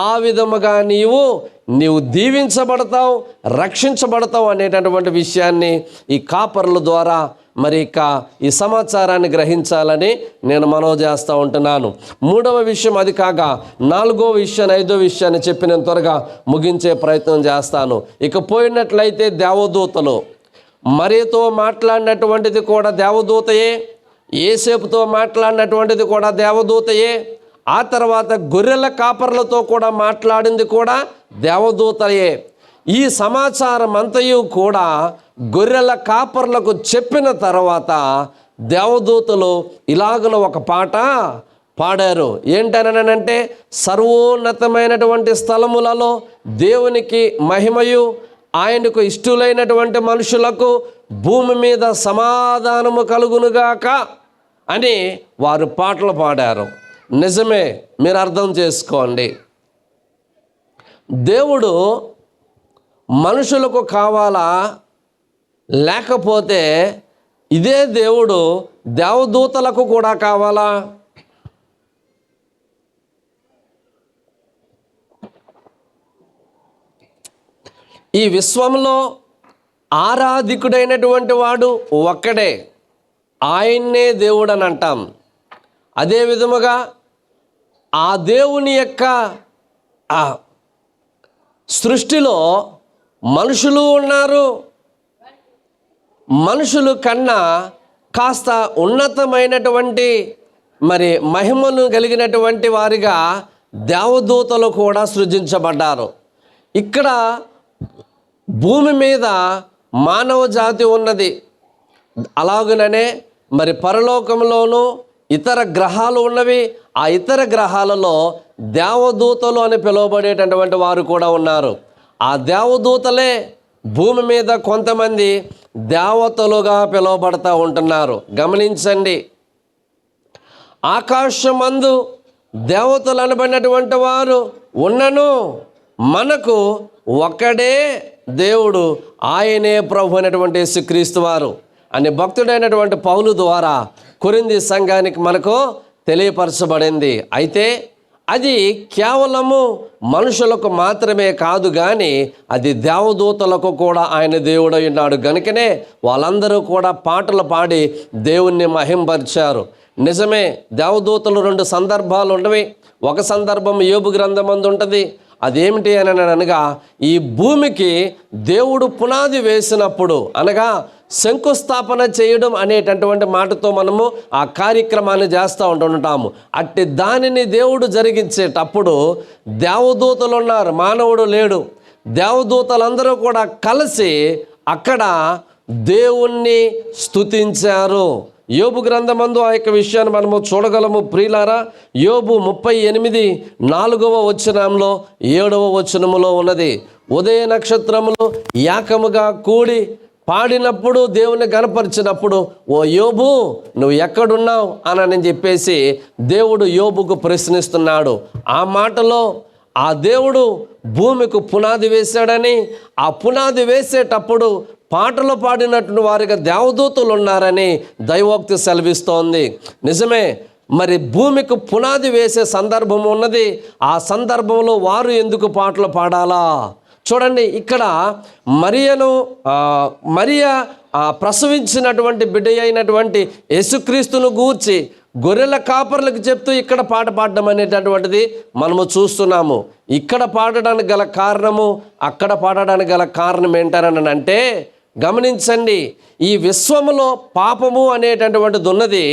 ఆ విధముగా నీవు దీవించబడతావు, రక్షించబడతావు అనేటటువంటి విషయాన్ని ఈ కాపర్ల ద్వారా మరి ఇక ఈ సమాచారాన్ని గ్రహించాలని నేను మనవి చేస్తూ ఉంటున్నాను. మూడవ విషయం అది కాగా 4వ విషయాన్ని 5వ విషయాన్ని చెప్పి నేను త్వరగా ముగించే ప్రయత్నం చేస్తాను. ఇక పోయినట్లయితే దేవదూతలు, మరియతో మాట్లాడినటువంటిది కూడా దేవదూతయే, యేసేపుతో మాట్లాడినటువంటిది కూడా దేవదూతయే, ఆ తర్వాత గొర్రెల కాపర్లతో కూడా మాట్లాడింది కూడా దేవదూతయే. ఈ సమాచారం అంతయు కూడా గొర్రెల కాపర్లకు చెప్పిన తర్వాత దేవదూతలు ఇలాగున ఒక పాట పాడారు. ఏంటనంటే, సర్వోన్నతమైనటువంటి స్థలములలో దేవునికి మహిమయు, ఆయనకు ఇష్టులైనటువంటి మనుషులకు భూమి మీద సమాధానము కలుగునుగాక అని వారు పాటలు పాడారు. నిజమే, మీరు అర్థం చేసుకోండి. దేవుడు మనుషులకు కావాలా, లేకపోతే ఇదే దేవుడు దేవదూతలకు కూడా కావాలా? ఈ విశ్వంలో ఆరాధికుడైనటువంటి వాడు ఒక్కడే, ఆయన్నే దేవుడు అని అంటాం. అదే విధముగా ఆ దేవుని యొక్క ఆ సృష్టిలో మనుషులు ఉన్నారు. మనుషులు కన్నా కాస్త ఉన్నతమైనటువంటి మరి మహిమను కలిగినటువంటి వారిగా దేవదూతలు కూడా సృజించబడ్డారు. ఇక్కడ భూమి మీద మానవ జాతి ఉన్నది. అలాగనే మరి పరలోకంలోనూ ఇతర గ్రహాలు ఉన్నవి. ఆ ఇతర గ్రహాలలో దేవదూతలు అని పిలువబడేటటువంటి వారు కూడా ఉన్నారు. ఆ దేవదూతలే భూమి మీద కొంతమంది దేవతలుగా పిలువబడతా ఉంటున్నారు. గమనించండి, ఆకాశమందు దేవతలు అనబడినటువంటి వారు ఉన్నను మనకు ఒక్కడే దేవుడు, ఆయనే ప్రభు అయినటువంటి యేసుక్రీస్తు వారు అని భక్తుడైనటువంటి పౌలు ద్వారా కొరింథీ సంఘానికి మనకు తెలియపరచబడింది. అయితే అది కేవలము మనుషులకు మాత్రమే కాదు, కానీ అది దేవదూతలకు కూడా ఆయన దేవుడై ఉన్నాడు. గనుకనే వాళ్ళందరూ కూడా పాటలు పాడి దేవుణ్ణి మహింపరిచారు. నిజమే, దేవదూతలు 2 సందర్భాలు ఉన్నవి. ఒక సందర్భం యోబు గ్రంథమందు ఉంటుంది. అదేమిటి అని అనగా, ఈ భూమికి దేవుడు పునాది వేసినప్పుడు, అనగా శంకుస్థాపన చేయడం అనేటటువంటి మాటతో మనము ఆ కార్యక్రమాన్ని చేస్తూ ఉంటుంటాము. అట్టి దానిని దేవుడు జరిగించేటప్పుడు దేవదూతలు ఉన్నారు, మానవుడు లేడు. దేవదూతలందరూ కూడా కలిసి అక్కడ దేవుణ్ణి స్తుతించారు. యోబు గ్రంథమందు ఆ యొక్క విషయాన్ని మనము చూడగలము ప్రియులారా. యోబు 38:4వ వచనంలో 7వ వచనములో ఉన్నది. ఉదయ నక్షత్రములు ఏకముగా కూడి పాడినప్పుడు, దేవుని గనపరిచినప్పుడు, ఓ యోబు నువ్వు ఎక్కడున్నావు అని చెప్పేసి దేవుడు యోబుకు ప్రశ్నిస్తున్నాడు. ఆ మాటలో ఆ దేవుడు భూమికి పునాది వేశాడని, ఆ పునాది వేసేటప్పుడు పాటలు పాడినటువంటి వారిగా దేవదూతలు ఉన్నారని దైవోక్తి సెలవిస్తోంది. నిజమే, మరి భూమికి పునాది వేసే సందర్భం ఉన్నది. ఆ సందర్భంలో వారు ఎందుకు పాటలు పాడాలా? చూడండి, ఇక్కడ మరియ ప్రసవించినటువంటి బిడ్డ అయినటువంటి యేసుక్రీస్తును గూర్చి గొర్రెల కాపర్లకు చెప్తూ ఇక్కడ పాట పాడడం అనేటటువంటిది మనము చూస్తున్నాము. ఇక్కడ పాడడానికి గల కారణము, అక్కడ పాడడానికి గల కారణం ఏంటని అంటే, గమనించండి, ఈ విశ్వములో పాపము అనేటటువంటిది ఉన్నది.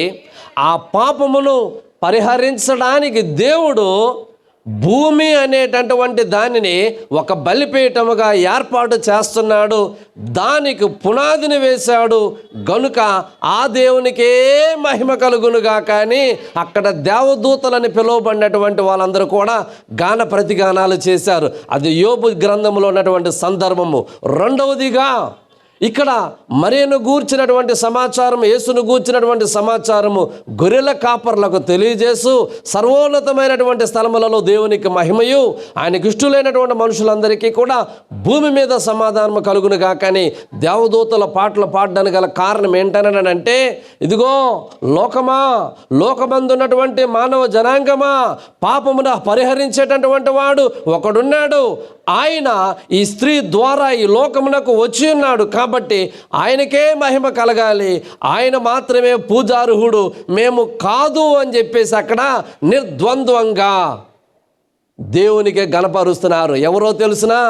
ఆ పాపమును పరిహరించడానికి దేవుడు భూమి అనేటటువంటి దానిని ఒక బలిపీఠముగా ఏర్పాటు చేస్తున్నాడు. దానికి పునాదిని వేశాడు. గనుక ఆ దేవునికే మహిమ కలుగునుగా. కానీ అక్కడ దేవదూతలని పిలువబడినటువంటి వాళ్ళందరూ కూడా గాన ప్రతిగానాలు చేశారు. అది యోబు గ్రంథంలో ఉన్నటువంటి సందర్భము. రెండవదిగా ఇక్కడ మరియను గూర్చినటువంటి సమాచారం, యేసును గూర్చినటువంటి సమాచారము గొర్రెల కాపర్లకు తెలియజేస్తూ సర్వోన్నతమైనటువంటి స్థలములలో దేవునికి మహిమయు, ఆయనకి ఇష్టలైనటువంటి మనుషులందరికీ కూడా భూమి మీద సమాధానము కలుగునుగా. కానీ దేవదూతల పాటలు పాడడానికి గల కారణం ఏంటనంటే, ఇదిగో లోకమా, లోకమందున్నటువంటి మానవ జనాంగమా, పాపమును పరిహరించేటటువంటి వాడు ఒకడున్నాడు. ఆయన ఈ స్త్రీ ద్వారా ఈ లోకమునకు వచ్చి ఉన్నాడు. కాబట్టి ఆయనకే మహిమ కలగాలి, ఆయన మాత్రమే పూజార్హుడు, మేము కాదు అని చెప్పేసి అక్కడ నిర్ద్వంద్వంగా దేవునికి గణపరుస్తున్నారు. ఎవరో తెలుసునా?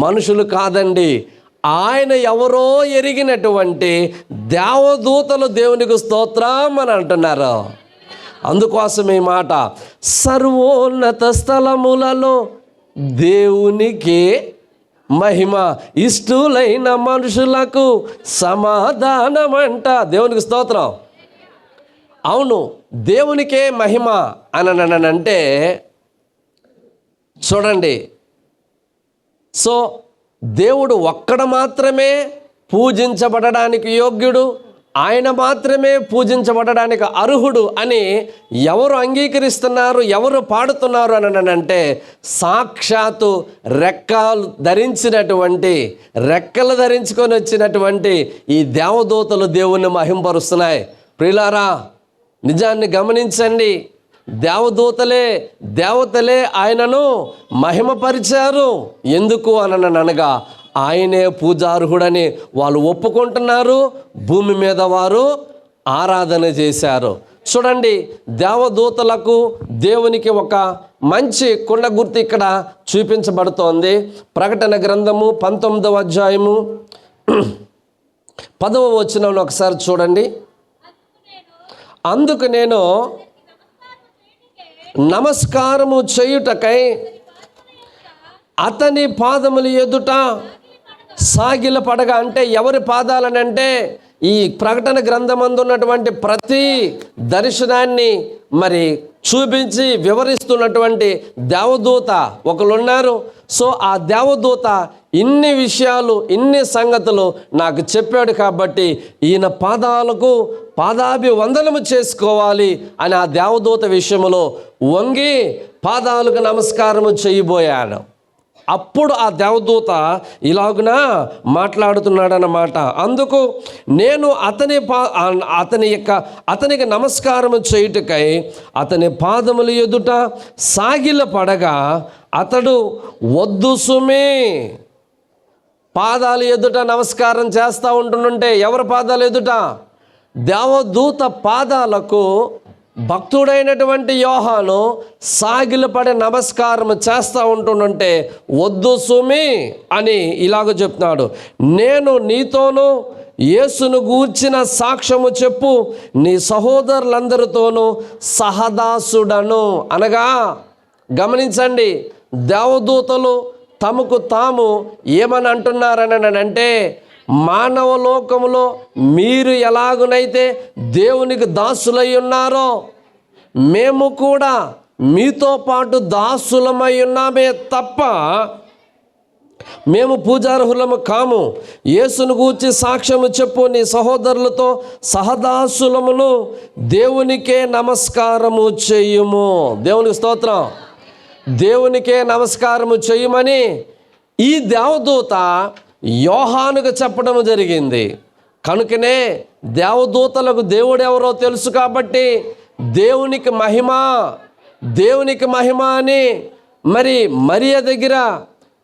మనుషులు కాదండి, ఆయన ఎవరో ఎరిగినటువంటి దేవదూతలు దేవునికి స్తోత్రం అని అంటున్నారు. అందుకోసం ఈ మాట, సర్వోన్నత స్థలములలో దేవునికి మహిమ, ఇష్టులైన మనుషులకు సమాధానమంట. దేవునికి స్తోత్రం. అవును, దేవునికే మహిమ అని అంటే చూడండి, దేవుడు ఒక్కడ మాత్రమే పూజించబడడానికి యోగ్యుడు, ఆయన మాత్రమే పూజించబడడానికి అర్హుడు అని ఎవరు అంగీకరిస్తున్నారు, ఎవరు పాడుతున్నారు అని అంటే సాక్షాత్తు రెక్కలు ధరించుకొని వచ్చినటువంటి ఈ దేవదూతలు దేవుణ్ణి మహింపరుస్తున్నాయి. ప్రియులారా, నిజాన్ని గమనించండి. దేవతలే ఆయనను మహిమపరిచారు. ఎందుకు అనగా ఆయనే పూజార్హుడని వాళ్ళు ఒప్పుకుంటున్నారు. భూమి మీద వారు ఆరాధన చేశారు. చూడండి, దేవదూతలకు దేవునికి ఒక మంచి కుండ గుర్తు ఇక్కడ చూపించబడుతోంది. ప్రకటన గ్రంథము 19వ అధ్యాయము 10వ వచనం ఒకసారి చూడండి. అందుకు నేను నమస్కారము చేయుటకై అతని పాదముల ఎదుట సాగిల పడగా, అంటే ఎవరి పాదాలనంటే ఈ ప్రకటన గ్రంథమందు ఉన్నటువంటి ప్రతి దర్శనాన్ని మరి చూపించి వివరిస్తున్నటువంటి దేవదూత ఒకరున్నారు. సో ఆ దేవదూత ఇన్ని విషయాలు, ఇన్ని సంగతులు నాకు చెప్పాడు కాబట్టి ఈయన పాదాభివందనము చేసుకోవాలి అని ఆ దేవదూత విషయంలో వంగి పాదాలకు నమస్కారము చేయబోయాడు. అప్పుడు ఆ దేవదూత ఇలాగున మాట్లాడుతున్నాడన్నమాట. అందుకు నేను అతనికి నమస్కారం చేయుటకై అతని పాదముల ఎదుట సాగిల పడగా అతడు వద్దు సుమే. పాదాల ఎదుట నమస్కారం చేస్తూ ఉంటుంటే ఎవరి పాదాల ఎదుట? దేవదూత పాదాలకు భక్తుడైనటువంటి యోహాను సాగిలపడి నమస్కారం చేస్తూ ఉంటుంటే వద్దు సుమి అని ఇలాగ చెప్తున్నాడు. నేను నీతోనూ యేసును గూర్చిన సాక్ష్యము చెప్పు, నీ సహోదరులందరితోనూ సహదాసుడను. అనగా గమనించండి, దేవదూతలు తమకు తాము ఏమని అంటున్నారని అంటే, మానవ లోకములో మీరు ఎలాగునైతే దేవునికి దాసులై ఉన్నారో మేము కూడా మీతో పాటు దాసులమై ఉన్నామే తప్ప మేము పూజార్హులము కాము. యేసును గూర్చి సాక్ష్యము చెప్పు, నీ సహోదరులతో సహదాసులమును, దేవునికే నమస్కారము చేయుము. దేవునికి స్తోత్రం. దేవునికే నమస్కారము చేయమని ఈ దేవదూత యోహానుకు చెప్పడం జరిగింది. కనుకనే దేవదూతలకు దేవుడు ఎవరో తెలుసు కాబట్టి దేవునికి మహిమ అని మరి మరియ దగ్గర,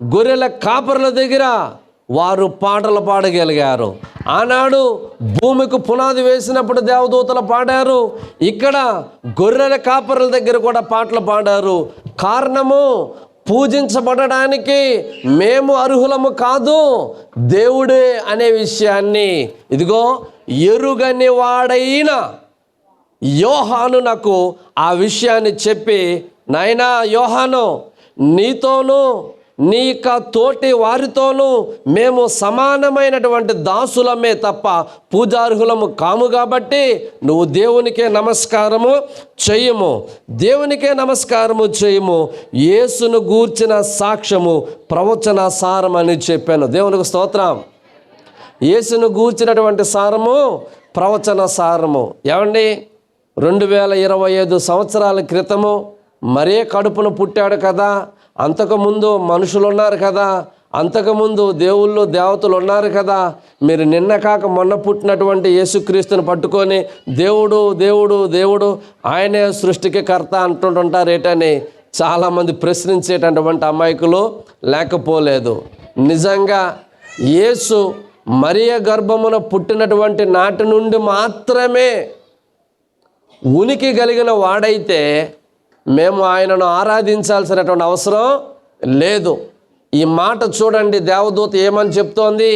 గొర్రెల కాపరుల దగ్గర వారు పాటలు పాడగలిగారు. ఆనాడు భూమికి పునాది వేసినప్పుడు దేవదూతలు పాడారు. ఇక్కడ గొర్రెల కాపరుల దగ్గర కూడా పాటలు పాడారు. కారణము, పూజించబడడానికి మేము అర్హులము కాదు, దేవుడే అనే విషయాన్ని ఇదిగో ఎరుగని వాడైన యోహాను నాకు ఆ విషయాన్ని చెప్పి, నాయనా యోహాను, నీతోనూ నీ తోటి వారితోనూ మేము సమానమైనటువంటి దాసులమే తప్ప పూజార్హులము కాము కాబట్టి నువ్వు దేవునికే నమస్కారము చేయము, దేవునికే నమస్కారము చేయము. యేసును గూర్చిన సాక్ష్యము ప్రవచన సారం అని చెప్పాను. దేవునికి స్తోత్రం. యేసును గూర్చినటువంటి సారము ప్రవచన సారము. ఏమండి, 2025 సంవత్సరాల క్రితము మరే కడుపున పుట్టాడు కదా, అంతకుముందు మనుషులు ఉన్నారు కదా, అంతకుముందు దేవుళ్ళు దేవతలు ఉన్నారు కదా, మీరు నిన్న కాక మొన్న పుట్టినటువంటి యేసుక్రీస్తుని పట్టుకొని దేవుడు దేవుడు దేవుడు ఆయనే సృష్టికి కర్త అంటుంటారేటని చాలామంది ప్రశ్నించేటటువంటి అమాయకులు లేకపోలేదు. నిజంగా యేసు మరియ గర్భమున పుట్టినటువంటి నాటి నుండి మాత్రమే ఉనికి కలిగిన వాడైతే మేము ఆయనను ఆరాధించాల్సినటువంటి అవసరం లేదు. ఈ మాట చూడండి, దేవదూత ఏమని చెప్తోంది?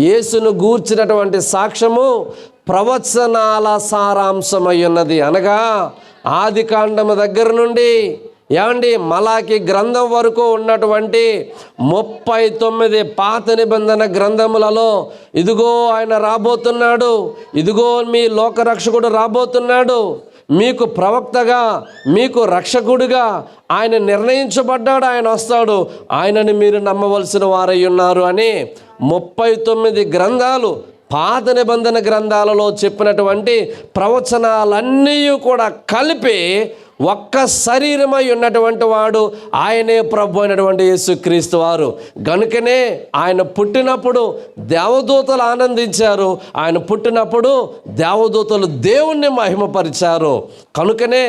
యేసును గూర్చినటువంటి సాక్ష్యము ప్రవచనాల సారాంశమై ఉన్నది. అనగా ఆది కాండము దగ్గర నుండి ఏమండి మలాకి గ్రంథం వరకు ఉన్నటువంటి 39 పాత నిబంధన గ్రంథములలో ఇదిగో ఆయన రాబోతున్నాడు, ఇదిగో మీ లోకరక్షకుడు రాబోతున్నాడు, మీకు ప్రవక్తగా, మీకు రక్షకుడిగా ఆయన నిర్ణయించబడ్డాడు, ఆయన వస్తాడు, ఆయనని మీరు నమ్మవలసిన వారై ఉన్నారు అని 39 గ్రంథాలు పాత నిబంధన గ్రంథాలలో చెప్పినటువంటి ప్రవచనాలన్నీ కూడా కలిపి ఒక్క శరీరమై ఉన్నటువంటి వాడు ఆయనే ప్రభు అయినటువంటి యేసుక్రీస్తు వారు. గనుకనే ఆయన పుట్టినప్పుడు దేవదూతలు ఆనందించారు, ఆయన పుట్టినప్పుడు దేవదూతలు దేవుణ్ణి మహిమపరిచారు. కనుకనే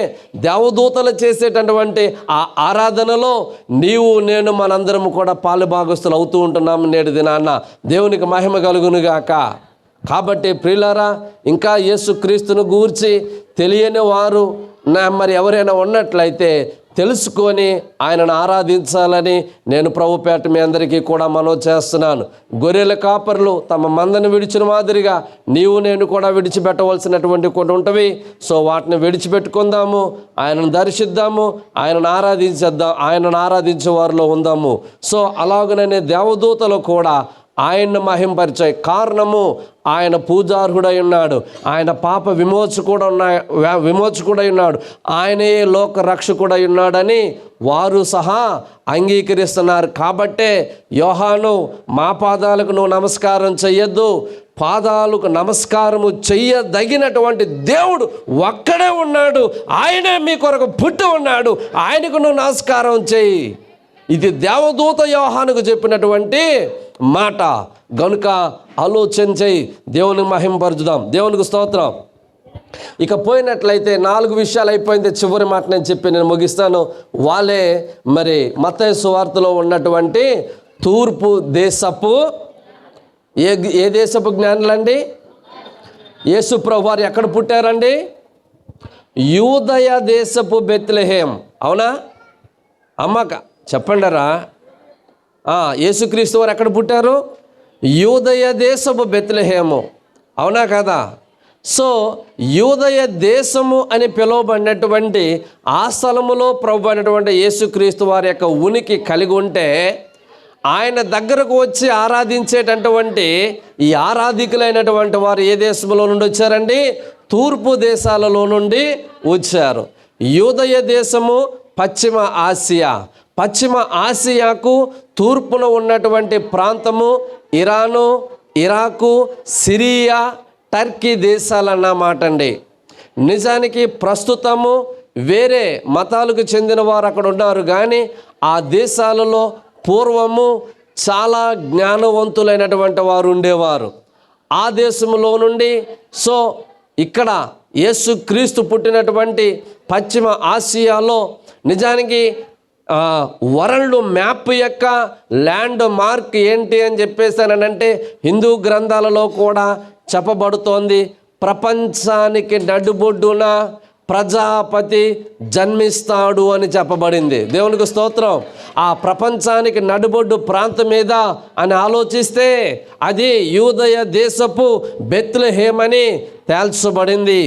దేవదూతలు చేసేటటువంటి ఆ ఆరాధనలో నీవు నేను మనందరం కూడా పాలుభాగస్తులు అవుతూ ఉంటున్నాము నేడు దినాన్న. దేవునికి మహిమ కలుగునుగాక. కాబట్టి ప్రియులారా, ఇంకా యేసుక్రీస్తును గూర్చి తెలియని వారు మరి ఎవరైనా ఉన్నట్లయితే తెలుసుకొని ఆయనను ఆరాధించాలని నేను ప్రభుపేట మీ అందరికీ కూడా మనవి చేస్తున్నాను. గొర్రెల కాపరులు తమ మందను విడిచిన మాదిరిగా నీవు నేను కూడా విడిచిపెట్టవలసినటువంటి కొన్ని ఉంటవి. సో వాటిని విడిచిపెట్టుకుందాము, ఆయనను దర్శిద్దాము, ఆయనను ఆరాధించే వారిలో ఉందాము. సో అలాగనే దేవదూతలు కూడా ఆయన్ని మహింపరిచే కారణము ఆయన పూజార్హుడై ఉన్నాడు, ఆయన పాప విమోచకుడై ఉన్నాడు, ఆయనే లోక రక్షకుడై ఉన్నాడని వారు సహా అంగీకరిస్తున్నారు. కాబట్టే యోహాను మా పాదాలకు నువ్వు నమస్కారం చెయ్యొద్దు, పాదాలకు నమస్కారము చెయ్యదగినటువంటి దేవుడు ఒక్కడే ఉన్నాడు, ఆయనే మీ కొరకు పుట్టి ఉన్నాడు, ఆయనకు నువ్వు నమస్కారం చెయ్యి. ఇది దేవదూత యోహానుకు చెప్పినటువంటి మాట. గనుక ఆలోచన చేయి, దేవుని మహింపరచుదాం. దేవునికి స్తోత్రం. ఇక పోయినట్లయితే 4 విషయాలు అయిపోయింది. చివరి మాట నేను చెప్పి నేను ముగిస్తాను. వాళ్ళే మరి మత్తయి సువార్తలో ఉన్నటువంటి తూర్పు దేశపు ఏ దేశపు జ్ఞానులండి? యేసు ప్రభువు వారు ఎక్కడ పుట్టారండి? యూదయ దేశపు బెత్లెహేం. అవునా అమ్మక చెప్పండరా? యేసుక్రీస్తు వారు ఎక్కడ పుట్టారు? యూదయ దేశపు బెత్లెహేము. అవునా కదా? సో యూదయ దేశము అని పిలువబడినటువంటి ఆ స్థలములో ప్రభు అయినటువంటి యేసుక్రీస్తు వారి యొక్క ఉనికి కలిగి ఉంటే ఆయన దగ్గరకు వచ్చి ఆరాధించేటటువంటి ఈ ఆరాధికులైనటువంటి వారు ఏ దేశంలో నుండి వచ్చారండి? తూర్పు దేశాలలో నుండి వచ్చారు. యూదయ దేశము పశ్చిమ ఆసియా. పశ్చిమ ఆసియాకు తూర్పున ఉన్నటువంటి ప్రాంతము ఇరాను, ఇరాకు, సిరియా, టర్కీ దేశాలన్నమాట అండి. నిజానికి ప్రస్తుతము వేరే మతాలకు చెందిన వారు అక్కడ ఉన్నారు, కానీ ఆ దేశాలలో పూర్వము చాలా జ్ఞానవంతులైనటువంటి వారు ఉండేవారు. ఆ దేశంలో నుండి సో ఇక్కడ యేసుక్రీస్తు పుట్టినటువంటి పశ్చిమ ఆసియాలో నిజానికి వరల్డ్ మ్యాప్ యొక్క ల్యాండ్ మార్క్ ఏంటి అని చెప్పేసానంటే హిందూ గ్రంథాలలో కూడా చెప్పబడుతోంది. ప్రపంచానికి నడుబొడ్డున ప్రజాపతి జన్మిస్తాడు అని చెప్పబడింది. దేవునికి స్తోత్రం. ఆ ప్రపంచానికి నడుబొడ్డు ప్రాంతం మీద అని ఆలోచిస్తే అది యూదయ దేశపు బెత్లెహేం అని తేల్చబడింది.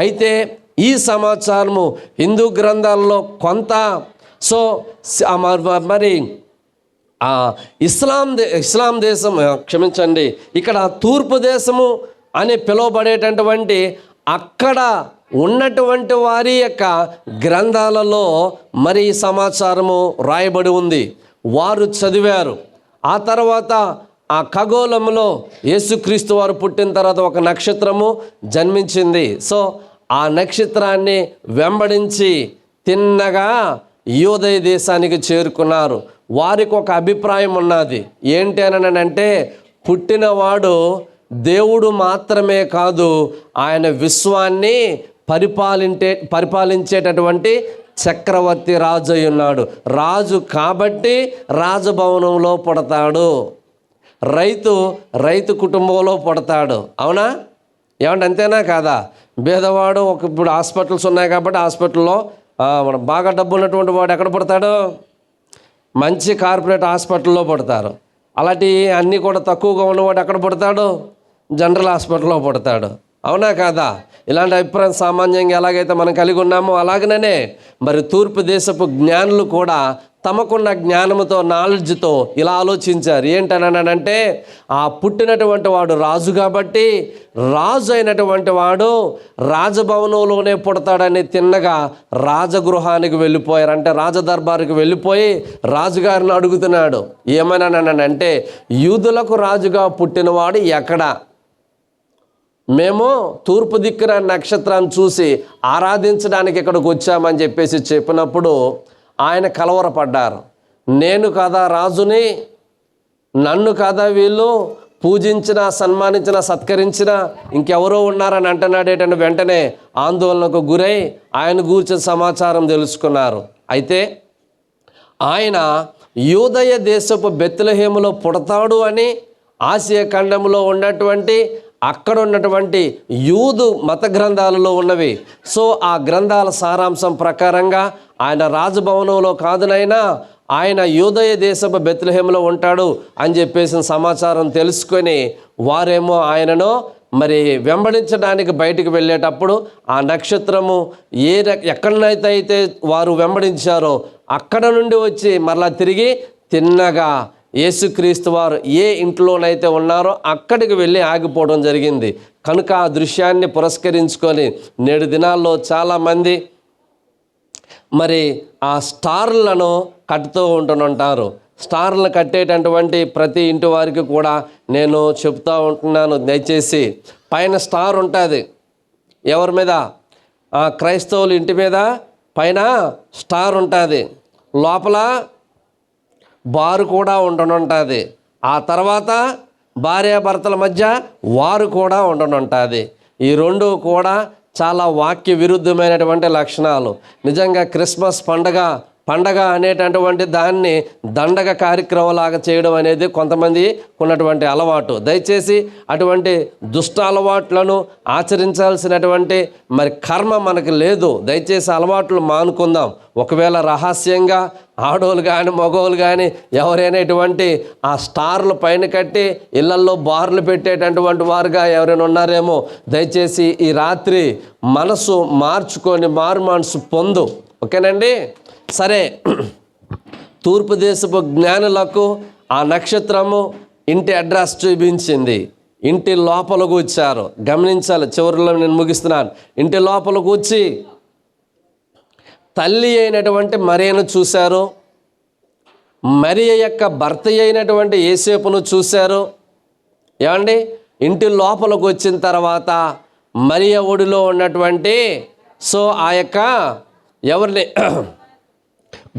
అయితే ఈ సమాచారము హిందూ గ్రంథాల్లో కొంత సో మరి ఇస్లాం దేశం క్షమించండి, ఇక్కడ తూర్పు దేశము అని పిలువబడేటటువంటి అక్కడ ఉన్నటువంటి వారి యొక్క గ్రంథాలలో మరి సమాచారము రాయబడి ఉంది. వారు చదివారు. ఆ తర్వాత ఆ ఖగోళంలో యేసుక్రీస్తు వారు పుట్టిన తర్వాత ఒక నక్షత్రము జన్మించింది. సో ఆ నక్షత్రాన్ని వెంబడించి తిన్నగా యూదయ దేశానికి చేరుకున్నారు. వారికి ఒక అభిప్రాయం ఉన్నది. ఏంటి అని అంటే పుట్టినవాడు దేవుడు మాత్రమే కాదు, ఆయన విశ్వాన్ని పరిపాలించేటటువంటి చక్రవర్తి రాజు అయి ఉన్నాడు. రాజు కాబట్టి రాజభవనంలో పుడతాడు, రైతు కుటుంబంలో పుడతాడు. అవునా? ఏమంటే అంతేనా కాదా? పేదవాడు ఇప్పుడు హాస్పిటల్స్ ఉన్నాయి కాబట్టి హాస్పిటల్లో బాగా డబ్బు ఉన్నటువంటి వాడు ఎక్కడ పుడతాడు? మంచి కార్పొరేట్ హాస్పిటల్లో పుడతారు. అలాంటి అన్నీ కూడా తక్కువగా ఉన్నవాడు ఎక్కడ పుడతాడు? జనరల్ హాస్పిటల్లో పుడతాడు. అవునా కాదా? ఇలాంటి అభిప్రాయం సామాన్యంగా ఎలాగైతే మనం కలిగి ఉన్నామో అలాగనే మరి తూర్పు దేశపు జ్ఞానులు కూడా తమకున్న జ్ఞానముతో నాలెడ్జ్తో ఇలా ఆలోచించారు. ఏంటనంటే ఆ పుట్టినటువంటి వాడు రాజు కాబట్టి రాజు అయినటువంటి వాడు రాజభవనంలోనే పుడతాడని తిన్నగా రాజగృహానికి వెళ్ళిపోయారు. అంటే రాజదర్బారుకి వెళ్ళిపోయి రాజుగారిని అడుగుతున్నాడు. ఏమన్నానంటే యూదులకు రాజుగా పుట్టినవాడు ఎక్కడ? మేము తూర్పు దిక్కున నక్షత్రాన్ని చూసి ఆరాధించడానికి ఇక్కడికి వచ్చామని చెప్పేసి చెప్పినప్పుడు ఆయన కలవరపడ్డారు. నేను కదా రాజుని, నన్ను కదా వీళ్ళు పూజించిన, సన్మానించిన, సత్కరించిన, ఇంకెవరో ఉన్నారని అంటున్నాడేటని వెంటనే ఆందోళనకు గురై ఆయన గూర్చిన సమాచారం తెలుసుకున్నారు. అయితే ఆయన యూదయ దేశపు బెత్లెహేములో పుడతాడు అని ఆసియా ఖండంలో ఉన్నటువంటి అక్కడ ఉన్నటువంటి యూదు మత గ్రంథాలలో ఉన్నవి. సో ఆ గ్రంథాల సారాంశం ప్రకారంగా ఆయన రాజభవనంలో కాదునైనా ఆయన యూదయ దేశపు బెత్లెహేములో ఉంటాడు అని చెప్పేసిన సమాచారం తెలుసుకొని వారేమో ఆయనను మరి వెంబడించడానికి బయటికి వెళ్ళేటప్పుడు ఆ నక్షత్రము ఎక్కడనైతే వారు వెంబడించారో అక్కడ నుండి వచ్చి మరలా తిరిగి తిన్నగా యేసుక్రీస్తు వారు ఏ ఇంట్లోనైతే ఉన్నారో అక్కడికి వెళ్ళి ఆగిపోవడం జరిగింది. కనుక ఆ దృశ్యాన్ని పురస్కరించుకొని నేడు దినాల్లో చాలామంది మరి ఆ స్టార్లను కట్టుతూ ఉంటుంటారు. స్టార్లను కట్టేటటువంటి ప్రతి ఇంటి వారికి కూడా నేను చెప్తూ ఉంటున్నాను, దయచేసి పైన స్టార్ ఉంటుంది. ఎవరి మీద? క్రైస్తవుల ఇంటి మీద పైన స్టార్ ఉంటుంది. లోపల బారు కూడా ఉండనుంటుంది. ఆ తర్వాత భార్యాభర్తల మధ్య వారు కూడా ఉండనుంటుంది. ఈ రెండు కూడా చాలా వాక్య విరుద్ధమైనటువంటి లక్షణాలు. నిజంగా క్రిస్మస్ పండగ అనేటటువంటి దాన్ని దండగ కార్యక్రమంలాగా చేయడం అనేది కొంతమంది ఉన్నటువంటి అలవాటు. దయచేసి అటువంటి దుష్ట అలవాట్లను ఆచరించాల్సినటువంటి మరి కర్మ మనకు లేదు. దయచేసి అలవాట్లు మానుకుందాం. ఒకవేళ రహస్యంగా ఆడోళ్ళు కానీ మగవాళ్ళు కానీ ఎవరైనా ఇటువంటి ఆ స్టార్లు పైన కట్టి ఇళ్లల్లో బార్లు పెట్టేటటువంటి వారుగా ఎవరైనా ఉన్నారేమో, దయచేసి ఈ రాత్రి మనసు మార్చుకొని మారు మనసు పొందు. ఓకేనండి? సరే, తూర్పు దేశపు జ్ఞానులకు ఆ నక్షత్రము ఇంటి అడ్రస్ చూపించింది. ఇంటి లోపలకు వచ్చారు. గమనించాలి, చివరిలో నేను ముగిస్తున్నాను. ఇంటి లోపలకు వచ్చి తల్లి అయినటువంటి మరియను చూశారు. మరియ యొక్క భర్త అయినటువంటి యేసేపును చూశారు. ఏమండి? ఇంటి లోపలకు వచ్చిన తర్వాత మరియ ఒడిలో ఉన్నటువంటి ఆ యొక్క ఎవరిని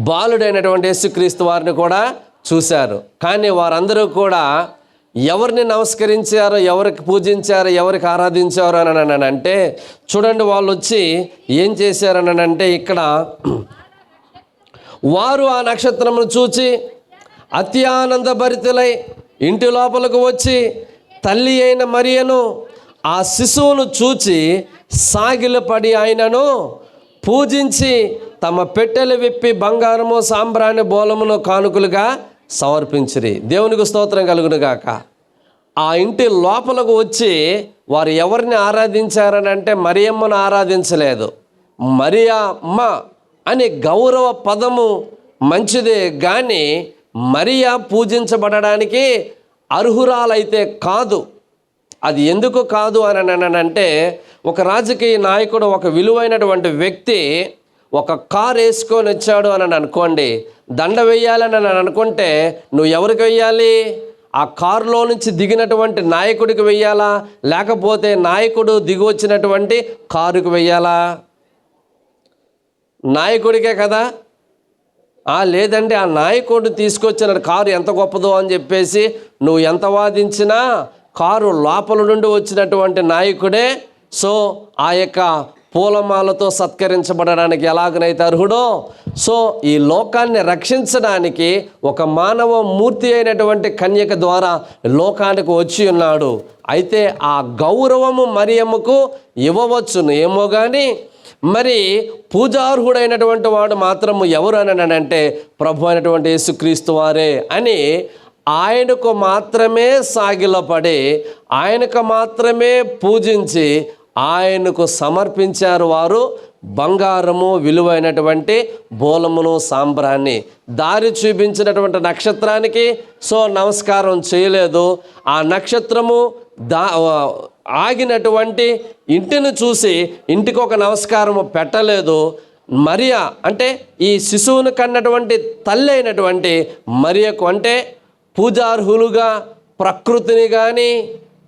బాలుడైనటువంటి యేసుక్రీస్తు వారిని కూడా చూశారు. కానీ వారందరూ కూడా ఎవరిని నమస్కరించారో, ఎవరికి పూజించారో, ఎవరికి ఆరాధించారో అని అంటే చూడండి, వాళ్ళు వచ్చి ఏం చేశారని అంటే ఇక్కడ వారు ఆ నక్షత్రమును చూచి అత్యానందభరితులై ఇంటి లోపలకు వచ్చి తల్లి అయిన మరియను ఆ శిశువును చూచి సాగిలపడి ఆయనను పూజించి తమ పెట్టెలు విప్పి బంగారము, సాంబ్రాణి, బోలమును కానుకలుగా సమర్పించిరి. దేవునికి స్తోత్రం కలుగును గాక. ఆ ఇంటి లోపలకు వచ్చి వారు ఎవరిని ఆరాధించారని అంటే మరియమ్మను ఆరాధించలేదు. మరియమ్మ అనే గౌరవ పదము మంచిదే, కానీ మరియా పూజించబడడానికి అర్హురాలైతే కాదు. అది ఎందుకు కాదు అని అంటే ఒక రాజకీయ నాయకుడు, ఒక విలువైనటువంటి వ్యక్తి ఒక కారు వేసుకొని వచ్చాడు అని అనుకోండి, దండ వేయాలని అనుకుంటే నువ్వు ఎవరికి వెయ్యాలి? ఆ కారులో నుంచి దిగినటువంటి నాయకుడికి వెయ్యాలా, లేకపోతే నాయకుడు దిగి వచ్చినటువంటి కారుకి వెయ్యాలా? నాయకుడికే కదా. లేదంటే ఆ నాయకుడు తీసుకొచ్చిన కారు ఎంత గొప్పదో అని చెప్పేసి నువ్వు ఎంత వాదించినా కారు లోపల నుండి వచ్చినటువంటి నాయకుడే ఆ యొక్క పూలమాలతో సత్కరించబడడానికి ఎలాగనైతే అర్హుడో, ఈ లోకాన్ని రక్షించడానికి ఒక మానవ మూర్తి అయినటువంటి కన్యక ద్వారా లోకానికి వచ్చి ఉన్నాడు. అయితే ఆ గౌరవము మరియమ్మకు ఇవ్వవచ్చును ఏమో కానీ, మరి పూజార్హుడైనటువంటి వాడు మాత్రము ఎవరు అని అంటే ప్రభు అయినటువంటి యేసుక్రీస్తు వారే అని ఆయనకు మాత్రమే సాగిలపడి, ఆయనకు మాత్రమే పూజించి ఆయనకు సమర్పించారు వారు బంగారము, విలువైనటువంటి బోలమును, సాంబ్రాన్ని. దారి చూపించినటువంటి నక్షత్రానికి నమస్కారం చేయలేదు. ఆ నక్షత్రము ఆగినటువంటి ఇంటిని చూసి ఇంటికి ఒక నమస్కారము పెట్టలేదు. మరియా అంటే ఈ శిశువును కన్నటువంటి తల్లి అయినటువంటి మరియకు అంటే పూజార్హులుగా ప్రకృతిని కానీ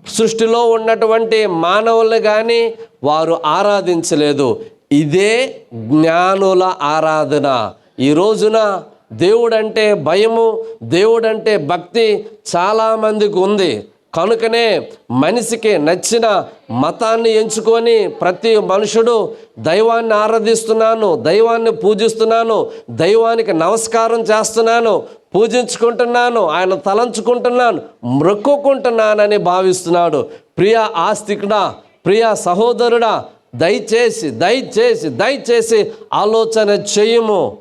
సృష్టిలో ఉన్నటువంటి మానవుల్ని కానీ వారు ఆరాధించలేదు. ఇదే జ్ఞానుల ఆరాధన. ఈ రోజున దేవుడంటే భయము, దేవుడంటే భక్తి చాలామందికి ఉంది. కనుకనే మనిషికి నచ్చిన మతాన్ని ఎంచుకొని ప్రతి మనుషుడు దైవాన్ని ఆరాధిస్తున్నాను, దైవాన్ని పూజిస్తున్నాను, దైవానికి నమస్కారం చేస్తున్నాను, పూజించుకుంటున్నాను, ఆయన తలంచుకుంటున్నాను, మొక్కుకుంటున్నానని భావిస్తున్నాడు. ప్రియ ఆస్తికుడా, ప్రియ సహోదరుడా, దయచేసి దయచేసి దయచేసి ఆలోచన చేయము.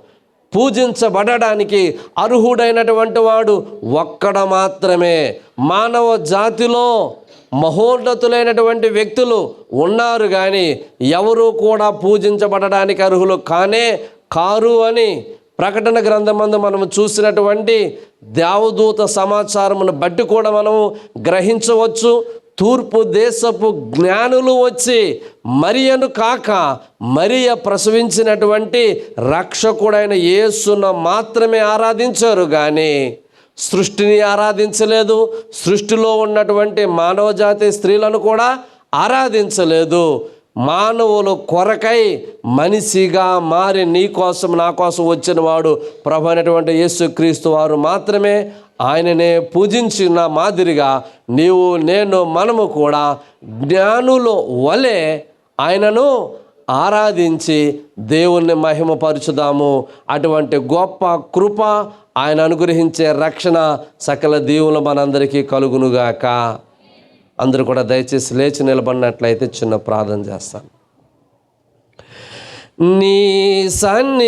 పూజించబడడానికి అర్హుడైనటువంటి వాడు ఒక్కడ మాత్రమే. మానవ జాతిలో మహోన్నతులైనటువంటి వ్యక్తులు ఉన్నారు కానీ ఎవరు కూడా పూజించబడడానికి అర్హులు కారు అని ప్రకటన గ్రంథమందు మనము చూసినటువంటి దేవదూత సమాచారమును బట్టి కూడా మనము గ్రహించవచ్చు. తూర్పు దేశపు జ్ఞానులు వచ్చి మరియను కాక మరియ ప్రసవించినటువంటి రక్షకుడైన యేసును మాత్రమే ఆరాధించారు కానీ సృష్టిని ఆరాధించలేదు. సృష్టిలో ఉన్నటువంటి మానవజాతి స్త్రీలను కూడా ఆరాధించలేదు. మానవులు కొరకై మనిషిగా మారి నీ కోసం నా కోసం వచ్చిన వాడు ప్రభు అయినటువంటి యేసుక్రీస్తు వారు మాత్రమే. ఆయననే పూజించిన మాదిరిగా నీవు నేను మనము కూడా జ్ఞానుల వలె ఆయనను ఆరాధించి దేవుణ్ణి మహిమపరచుదాము. అటువంటి గొప్ప కృప, ఆయన అనుగ్రహించే రక్షణ సకల దీవులు మనందరికీ కలుగునుగాక. అందరూ కూడా దయచేసి లేచి నిలబడినట్లయితే చిన్న ప్రార్థన చేస్తాను. నీ సన్ని